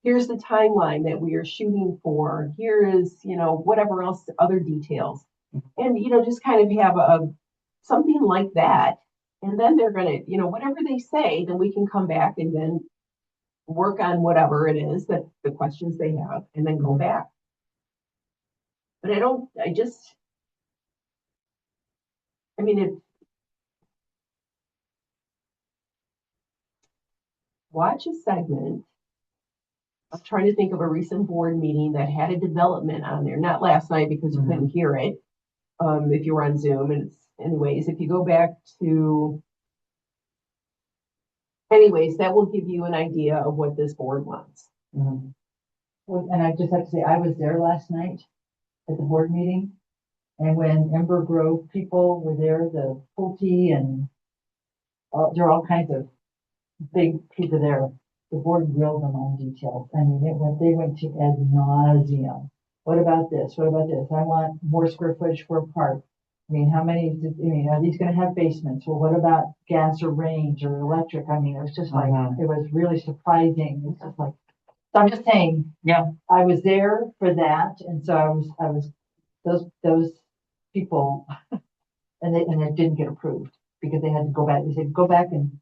Here's the timeline that we are shooting for. Here is, whatever else, other details. And, just kind of have something like that. And then they're gonna, whatever they say, then we can come back and then work on whatever it is that the questions they have and then go back. But watch a segment. I'm trying to think of a recent board meeting that had a development on there, not last night because you couldn't hear it. If you were on Zoom, and anyways, if you go back to, that will give you an idea of what this board wants. Well, and I just have to say, I was there last night at the board meeting. And when Ember Grove people were there, the Pulte and there are all kinds of big people there. The board grilled them on details. I mean, they went to ad nauseum. What about this? What about this? I want more square footage for a park. I mean, how many, are these gonna have basements? Well, what about gas or range or electric? I mean, it was just like, it was really surprising. It's just like, so I'm just saying. Yeah. I was there for that, and so I was, those people, and it didn't get approved because they had to go back. They said, go back and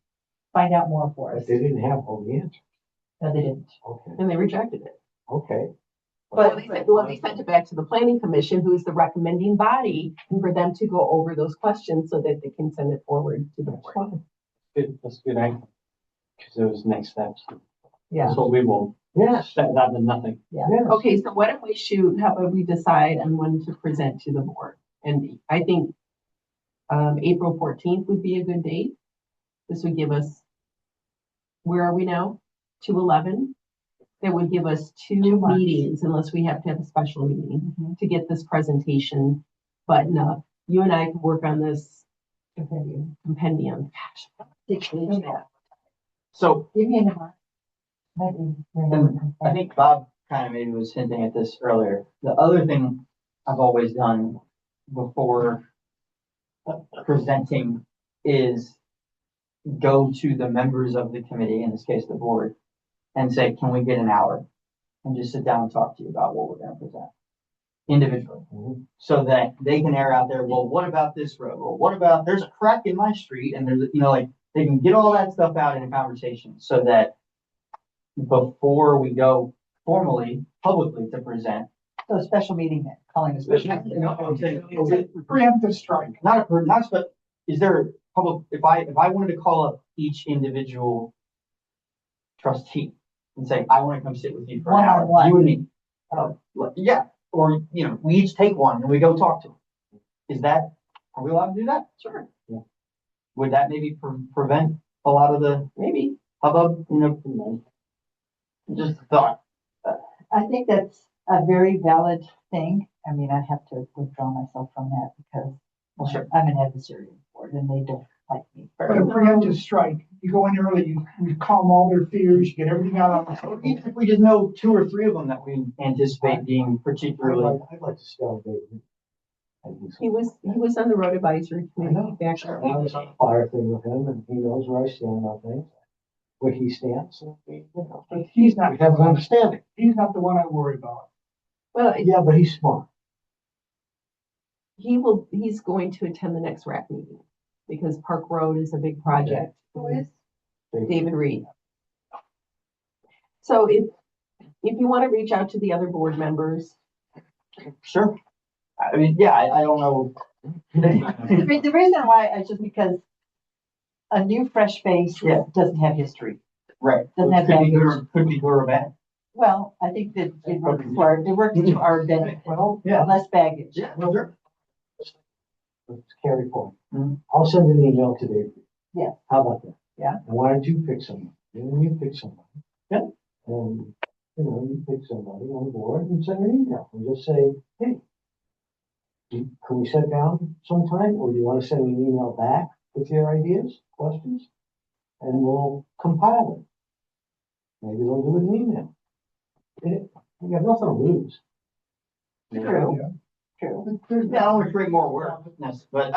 find out more for us. But they didn't have all the answers. No, they didn't. Okay, And they rejected it. okay. Well, they sent it back to the planning commission, who is the recommending body, for them to go over those questions so that they can send it forward to the board. Good, that's good, because those next steps. Yeah. That's what we want. Yes, That than nothing. yes. Okay, so what if we how about we decide on when to present to the board? And I think April 14th would be a good date. This would give us, where are we now? 2/11. That would give us 2 2 months. meetings, unless we have to have a special meeting to get this presentation button up. You and I can work on this compendium. Gosh, Take page that. So Give me a number. I think Bob kind of maybe was hinting at this earlier. The other thing I've always done before presenting is go to the members of the committee, in this case, the board, and say, can we get an hour? And just sit down and talk to you about what we're gonna present individually. So that they can air out there, well, what about this road? Well, what about, there's a crack in my street, and there's, like, they can get all that stuff out in a conversation so that before we go formally, publicly to present. So a special meeting then, calling a special. meeting. Preemptive strike. But is there a public, if I wanted to call up each individual trustee and say, I want to come sit with you for an hour, One-on-one. you and me. Yeah, or, we each take one and we go talk to them. Are we allowed to do that? sure, Would that maybe prevent a lot of the maybe. hubbub, just a thought. I think that's a very valid thing. I mean, I have to withdraw myself from that because Well, sure. I'm an advisory board and they don't like me. But a preemptive strike, you go in early, you calm all their fears, you get everything out on the. Even if we just know 2 or 3 of them that we anticipate being particularly. I'd like to stay on David. He was on the road advisory I committee know. back. I was on a fire thing with him, and he knows where I stand on things, where he stands, and But he's not, we have an understanding. he's not the one I worry about. Well, Yeah, but he's smart. he's going to attend the next RAC meeting because Park Road is a big project. Who is? David Reed. So if you want to reach out to the other board members, Sure. I mean, yeah, I don't know. The reason why is just because a new fresh face Yeah. doesn't have history. Right. Doesn't have Could be good or bad. Well, I think that it works to our benefit. Well, Yeah. Less baggage. Well, sure. let's carry forward. Mhm. I'll send an email to David. Yeah. How about that? Yeah. And why don't you pick someone? You pick somebody. Yeah. And, you pick somebody on the board and send an email and just say, hey, can we sit down sometime, or do you want to send me an email back with your ideas, questions? And we'll compile it. Maybe they'll do it in email. We have nothing to lose. True. True. Yeah, I don't want to create more work, but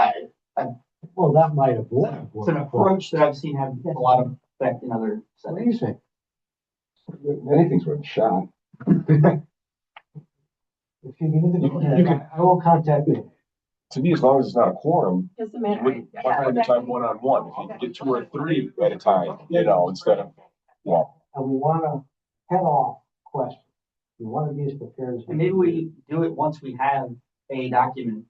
Well, that might avoid. it's an approach that I've seen have a lot of effect in other What do you settings. think? Anything's worth a shot. If you need to, I will contact you. To me, as long as it's not a quorum, doesn't you matter. wouldn't want to time one-on-one. If you can get 2 or 3 at a time, instead of, And we want to head off questions. We want to be as prepared as. And maybe we do it once we have a document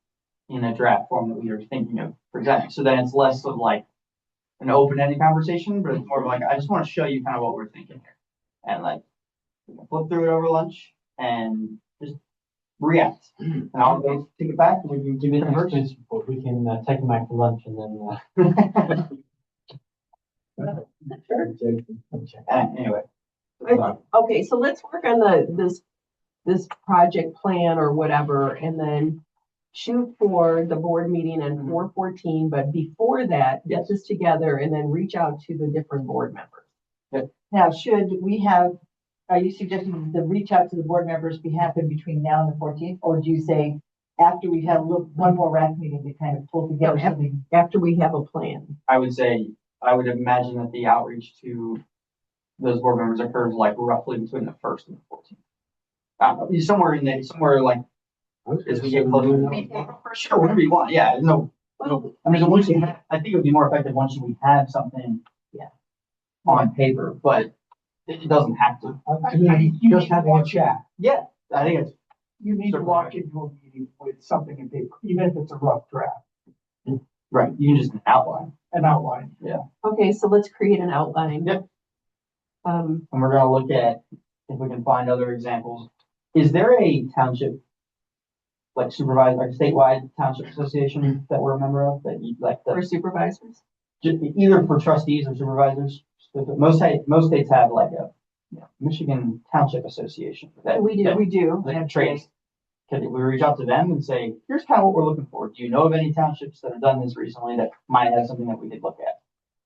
in a draft form that we are thinking of presenting. So then it's less of like an open-ended conversation, but it's more of like, I just want to show you kind of what we're thinking here. And like, we can flip through it over lunch and just react. And I'll go take it back and we can give it a Next version. principle, we can take them out for lunch and then, Anyway. Okay, so let's work on this project plan or whatever, and then shoot for the board meeting on 4/14, but before that, get this together and then reach out to the different board members. Now, should we have, are you suggesting the reach out to the board members be happen between now and the 14th? Or do you say after we've had one more RAC meeting to kind of pull together something? After we have a plan. I would imagine that the outreach to those board members occurs like roughly between the 1st and the 14th. Somewhere like as we get closer. For sure, whatever you want. Yeah, no. I mean, once I think it would be more effective once we have something. Yeah. On paper, but it doesn't have to. Just having a chat. Yeah, I think it's You need to walk into a meeting with something in paper, even if it's a rough draft, right. You can just outline. an outline. Okay, so let's create an outline. Yep. Um, And we're gonna look at if we can find other examples. Is there a township, like supervised, like statewide township association that we're a member of that you like for the, supervisors? either for trustees or supervisors? Most states have like a Michigan Township Association. We do. That trades. Can we reach out to them and say, here's kind of what we're looking for. Do you know of any townships that have done this recently that might have something that we could look at?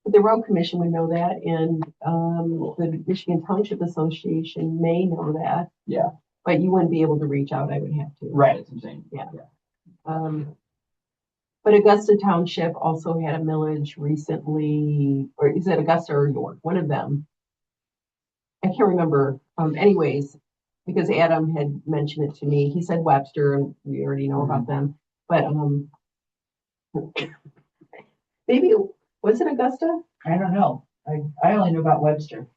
But the road commission would know that, and, the Michigan Township Association may know that. Yeah. But you wouldn't be able to reach out, I would have to. Right, that's what I'm saying. Yeah. But Augusta Township also had a millage recently, or is it Augusta or York? One of them. I can't remember. Anyways, because Adam had mentioned it to me, he said Webster, and we already know about them. But maybe was it Augusta? I don't know. I only know about Webster.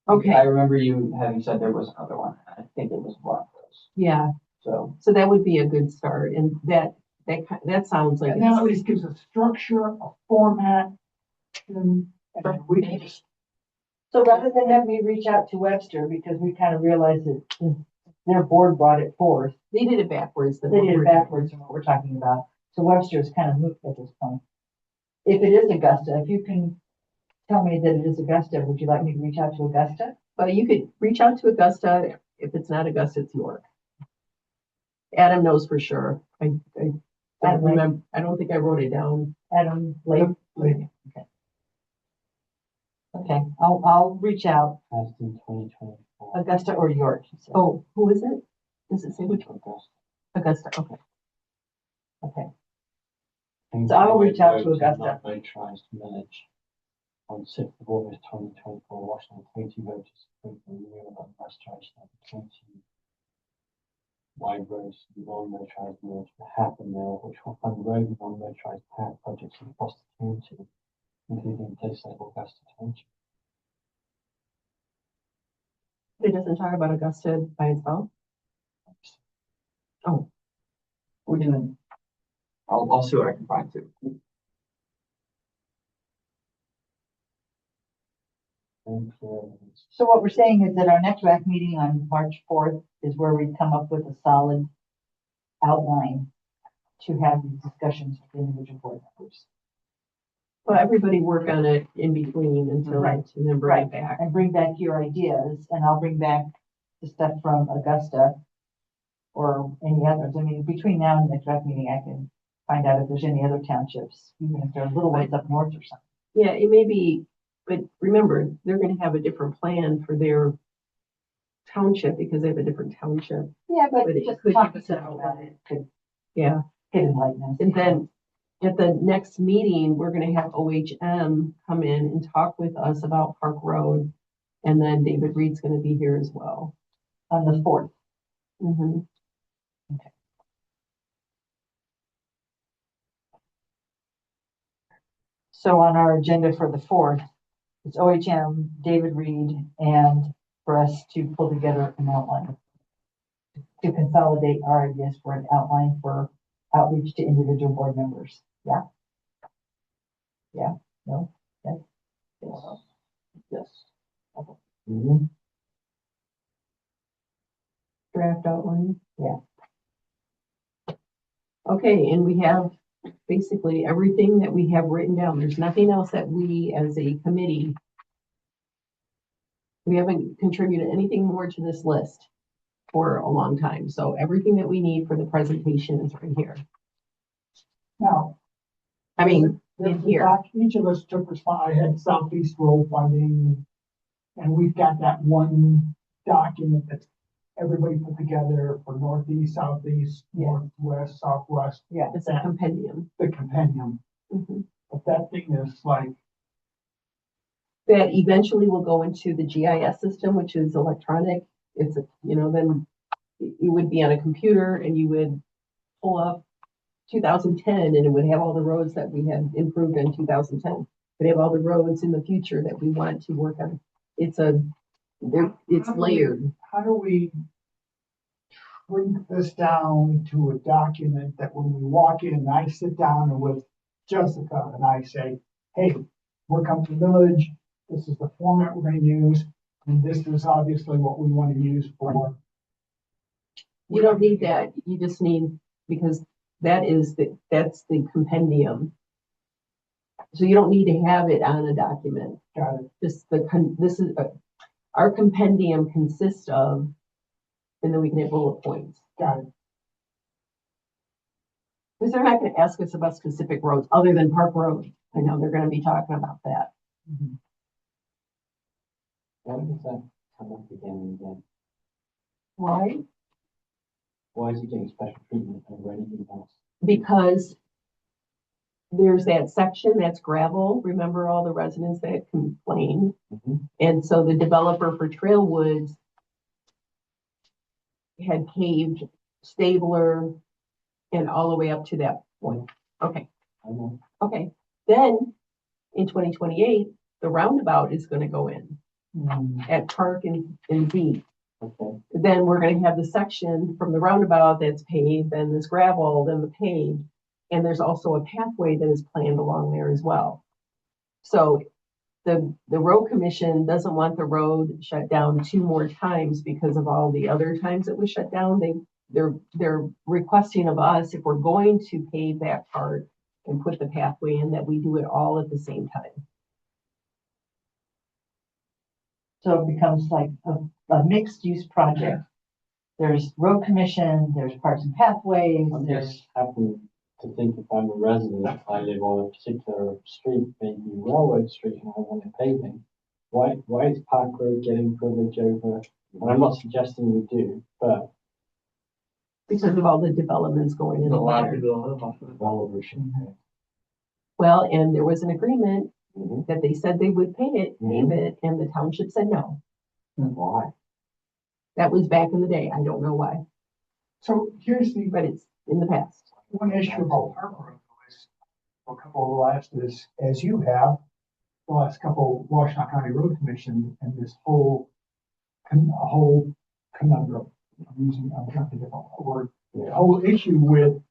Okay, I remember you having said there was another one. I think it was one of those. yeah. So, So that would be a good start, and that sounds like And that at it's, least gives a structure, a format, and we can just, So rather than have me reach out to Webster, because we kind of realized that their board brought it forth, they did it backwards. they did it backwards from what we're talking about. So Webster is kind of moot at this point. If it is Augusta, if you can tell me that it is Augusta, would you like me to reach out to Augusta? But you could reach out to Augusta. If it's not Augusta, it's York. Adam knows for sure. I don't Adam Lake. remember. I don't think I wrote it down. Adam Lake? Okay, I'll reach out, As in 2024. Augusta or York. he said. Oh, who is it? Does it say which one? August. Augusta. Okay. Okay, Things So I will like reach out to roads and Augusta. not motorised millage. On 6th of August 2024, Washington County voters approved the renewal of restoration of the 20 wide roads to the non-motorised millage for half a mil, which will fund road and non-motorised path projects across the county, including places like Augusta Township. It doesn't talk about Augusta by itself. Oh, we can, I'll see what I can find too. And, so what we're saying is that our next RAC meeting on March 4th is where we come up with a solid outline to have these discussions with individual board members. well, everybody work on it in between until, Right. and then bring it back. And bring back your ideas, and I'll bring back the stuff from Augusta or any others. I mean, between now and the next RAC meeting, I can find out if there's any other townships, even if they're little ones up north or something. Yeah, it may be, but remember, they're gonna have a different plan for their township because they have a different township. Yeah, but But it just could talking give us about it could Yeah, enlighten us. and then at the next meeting, we're gonna have OHM come in and talk with us about Park Road. And then David Reed's gonna be here as well. On the 4th. Mhm. So on our agenda for the 4th, it's OHM, David Reed, and for us to pull together an outline. To consolidate our ideas for an outline for outreach to individual board members. Yeah? Yeah? No? Yes? Yes. Yes. Mhm. Draft outline. Yeah. Okay, and we have basically everything that we have written down. There's nothing else that we as a committee. We haven't contributed anything more to this list for a long time. So everything that we need for the presentation is right here. now, I mean, there's in the here. doc, each of us took I had Southeast Road funding, and we've got that one document that everybody put together for Northeast, Southeast, Northwest, Southwest, Yeah. It's a compendium. the compendium. Mhm. But that thing is like, That eventually will go into the GIS system, which is electronic. It's a, then it would be on a computer and you would pull up 2010 and it would have all the roads that we had improved in 2010. It'd have all the roads in the future that we want to work on. It's layered. how do we shrink this down to a document that when we walk in, and I sit down with Jessica and I say, hey, we're coming to the village, this is the format we're gonna use, and this is obviously what we want to use for. You don't need that. You just need, because that's the compendium. So you don't need to have it on a document. Got it. Our compendium consists of, and then we can have bullet points. Got it. Because they're not gonna ask us about specific roads other than Park Road. I know they're gonna be talking about that. Why does that come up again and again? Why? Why is he getting special treatment over anything else? Because there's that section that's gravel. Remember all the residents that complained? Mhm. And so the developer for Trail Woods had paved Stabler and all the way up to that point. Okay, I know. okay. Then in 2028, the roundabout is gonna go in at Park and B. Okay. Then we're gonna have the section from the roundabout that's paved, then this gravel, then the paved. And there's also a pathway that is planned along there as well. So the road commission doesn't want the road shut down 2 more times because of all the other times it was shut down. They're requesting of us, if we're going to pave that part and put the pathway in, that we do it all at the same time. So it becomes like a mixed-use project. There's road commission, there's parks and pathways, I'm there's, just happy to think if I'm a resident, I live on a particular street, maybe Railroad Street, and I want a paving. Why is Park Road getting privilege over? And I'm not suggesting we do, but Because of all the developments going in. There's a lot of there. people that live off of it. developers should pay. Well, and there was an agreement Mhm. that they said they would pay it, pave it, and the township said no. Why? That was back in the day. I don't know why, So here's the but it's in the past. one issue about Park Road is, a couple of the last is, as you have, the last couple of Washington County Road Commission and this whole, a whole conundrum. I'm trying to think of a word, the whole issue with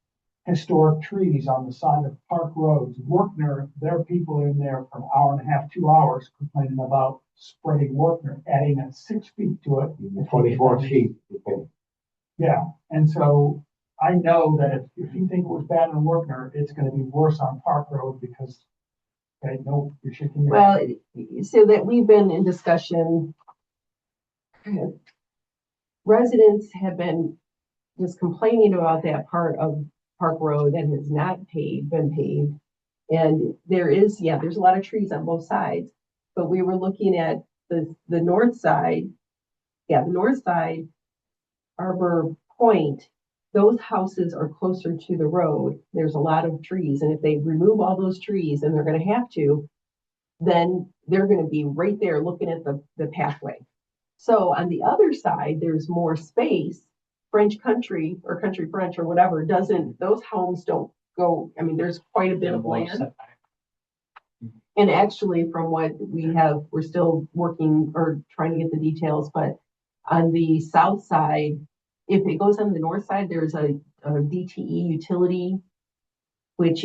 historic trees on the side of Park Roads. Workner, there are people in there for an hour and a half, 2 hours complaining about spreading Workner, adding a 6 feet to it. 24 feet. Okay. Yeah, and so I know that if you think it was bad on Workner, it's gonna be worse on Park Road because they know you're shaking your. Well, so that we've been in discussion. Residents have been just complaining about that part of Park Road that has not been paved. And there's a lot of trees on both sides, but we were looking at the north side. Yeah, the north side, Arbor Point, those houses are closer to the road. There's a lot of trees, and if they remove all those trees, and they're gonna have to, then they're gonna be right there looking at the pathway. So on the other side, there's more space. French Country or Country French or whatever those homes don't go, I mean, there's quite a bit of land. And actually, from what we have, we're still working or trying to get the details, but on the south side, if it goes on the north side, there's a DTE utility, which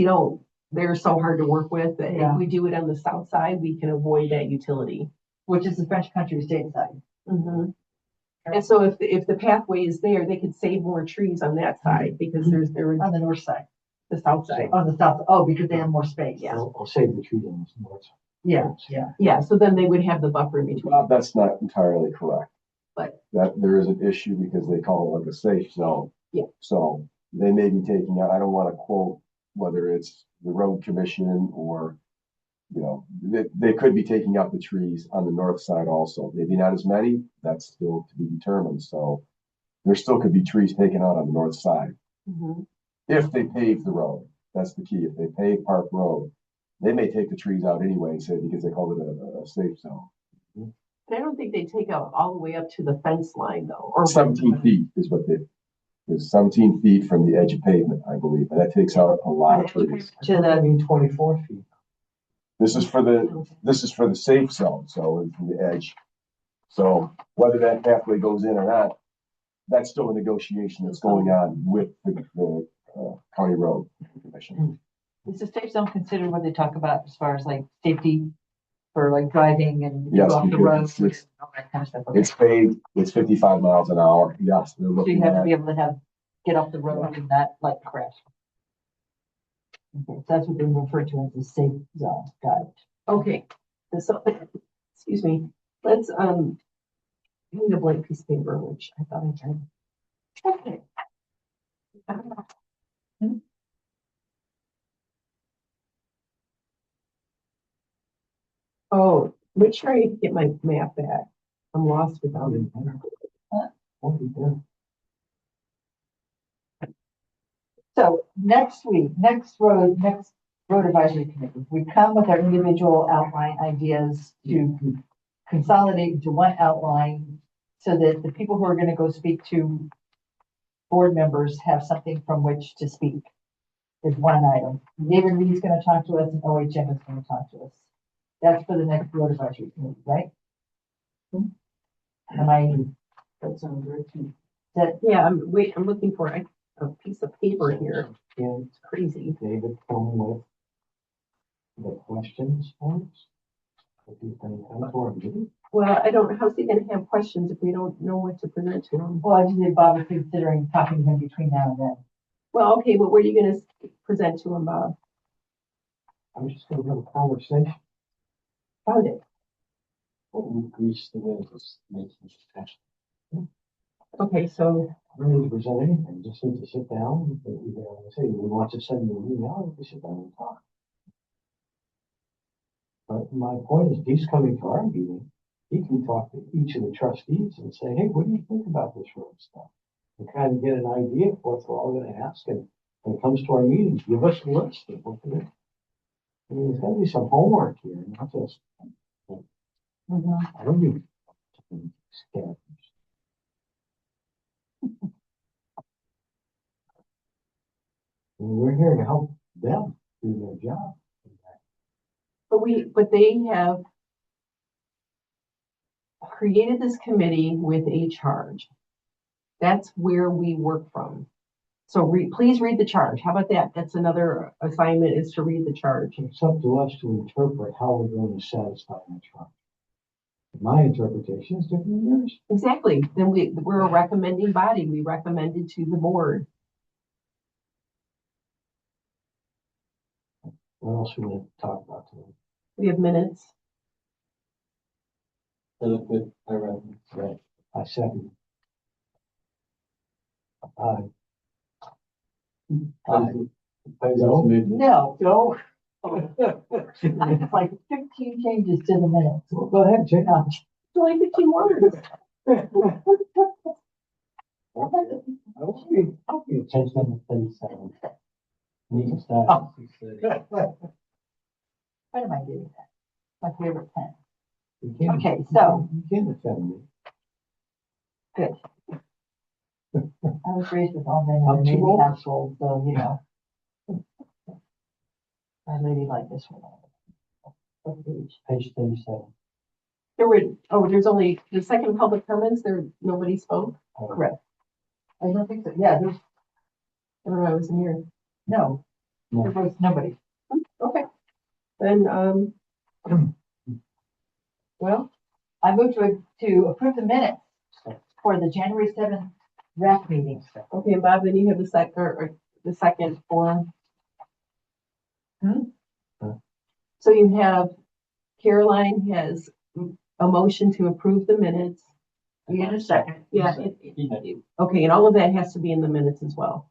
they're so hard to work with, that Yeah. if we do it on the south side, we can avoid that utility. which is the French Country state side. Mhm. And so if the pathway is there, they could save more trees on that side because there is On the north side, the south side. on the south, because they have more space. Yeah. I'll save the trees on this north side. Yeah. Yeah, so then they would have the buffer in between. Well, that's not entirely correct. But- That there is an issue because they call it like a safe zone. Yeah. So they may be taking out, I don't want to quote whether it's the road commission or, they could be taking out the trees on the north side also. Maybe not as many, that's still to be determined. So there still could be trees taken out on the north side. Mhm. If they pave the road, that's the key. If they pave Park Road, they may take the trees out anyway and say because they call it a safe zone. And I don't think they take out all the way up to the fence line though, or 17 feet is 17 feet from the edge of pavement, I believe, and that takes out a lot of trees. I mean 24 feet. This is for the safe zone, so it's from the edge. So whether that pathway goes in or not, that's still a negotiation that's going on with the county road commission. Is the safe zone considered what they talk about as far as like safety for like driving and if you Yes, go off the because road it's- and all that kind of stuff? Okay. It's paved, it's 55 miles an hour. Yes, they're So you looking have to at, be able to get off the road and not like crash. Okay, so that's what they refer to as the safe zone. Got it. Okay, and so, excuse me, let's, I need a blank piece of paper, which I thought I had. Okay, Make sure I get my map back. I'm lost without it. Won't be good. So next week, next road advisory committee, we come with our individual outline ideas to consolidate into one outline so that the people who are gonna go speak to board members have something from which to speak. Is one item. David Reed's gonna talk to us and OHM is gonna talk to us. That's for the next road advisory committee, right? Am I, That sounds great to me. Yeah, I'm looking for a piece of paper here. Can It's crazy. David come with the questions for us? If he's gonna come for a meeting? Well, I don't, how's he gonna have questions if we don't know what to present to him? well, I just think Bob is considering talking to him between now and then. Well, okay, but what are you gonna present to him, Bob? I'm just gonna have a conversation. Found it. What would grease the wheels, making successful? Okay, so, I don't need to present anything, just need to sit down, either, say, we want to send you an email, we sit down and talk. But my point is, he's coming to our meeting, he can talk to each of the trustees and say, hey, what do you think about this road stuff? And kind of get an idea of what we're all gonna ask, and when it comes to our meetings, give us a list of what we're gonna. I mean, there's gotta be some homework here, not just, I don't do scared. We're here to help them do their job. but they have created this committee with a charge. That's where we work from. So please read the charge. How about that? That's another assignment, is to read the charge. It's up to us to interpret how we're going to satisfy that charge. My interpretation is different than yours. Exactly. Then we're a recommending body. We recommend it to the board. What else we want to talk about today? We have minutes. They look good, I read them. Right. I second. Aye. No. No, No. it's like 15 changes to the minutes. Well, go ahead, check out. It's only 15 words. I'll be Change them to 37. Meeting starts Oh. at 6:30. What am I doing? My favorite pen. You can't- Okay, so- You can't offend me. Good. I was raised with all men in I'm a too Navy old. household, so, you know. My lady like this one. What page? Page 37. There's only the second public comments. Nobody spoke. Correct. I don't think so. Yeah, there's, I don't know, I wasn't here. no, No. there was nobody. Okay. Then, well, I moved to approve the minutes for the January 7th rec meeting. okay, and Bob, then you have the second form. So you have, Caroline has a motion to approve the minutes. You get a second? Yeah, okay, and all of that has to be in the minutes as well.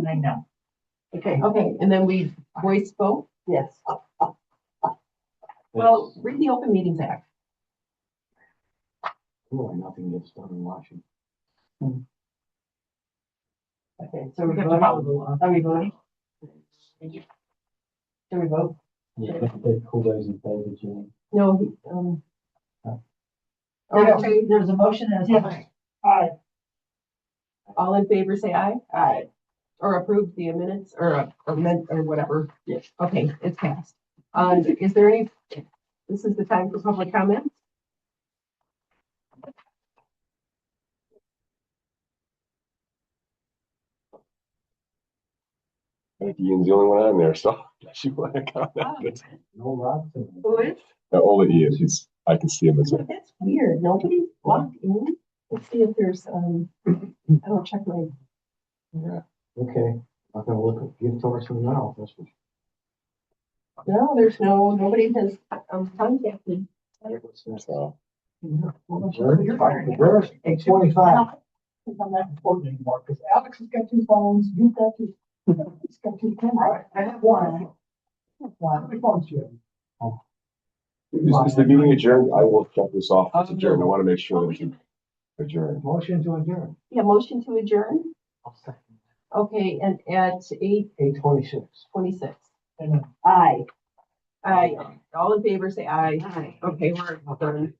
I know. Okay, Okay, and then we voice vote. yes. Well, read the Open Meetings Act. Really, nothing gets done in Washington. Okay, so we're We have to follow voting. the law. Are we voting? Do we vote? Yeah, they call those in favour, Jimmy. No, Okay, there's a motion and a second. all in favor, say aye. Aye. Or approve the minutes, or amend, or whatever. Yes. Okay, it's passed. Is there any, this is the time for public comment? I think Ian's the only one on there, so unless you want to comment. No Rob tonight. Who is? Only Ian, I can see him as well. That's weird. Nobody logged in. Let's see if there's, I don't check my, Yeah. Okay, I'm gonna look at, give to us from now, that's what. no, nobody has, contacted. So, You're fine. There's 8:25. I'm not important anymore, because Alex has got two phones, you've got two. It's got two cameras. I have one. How many phones do you have? Is the meeting adjourned? I will check this off. It's adjourned. I want to make sure that it's adjourned. Motion to adjourn, Yeah, motion to adjourn. I'll second. Okay, and at 8:26. 8:26. And then Aye. Aye. All in favor, say aye. Aye. Okay, we're done.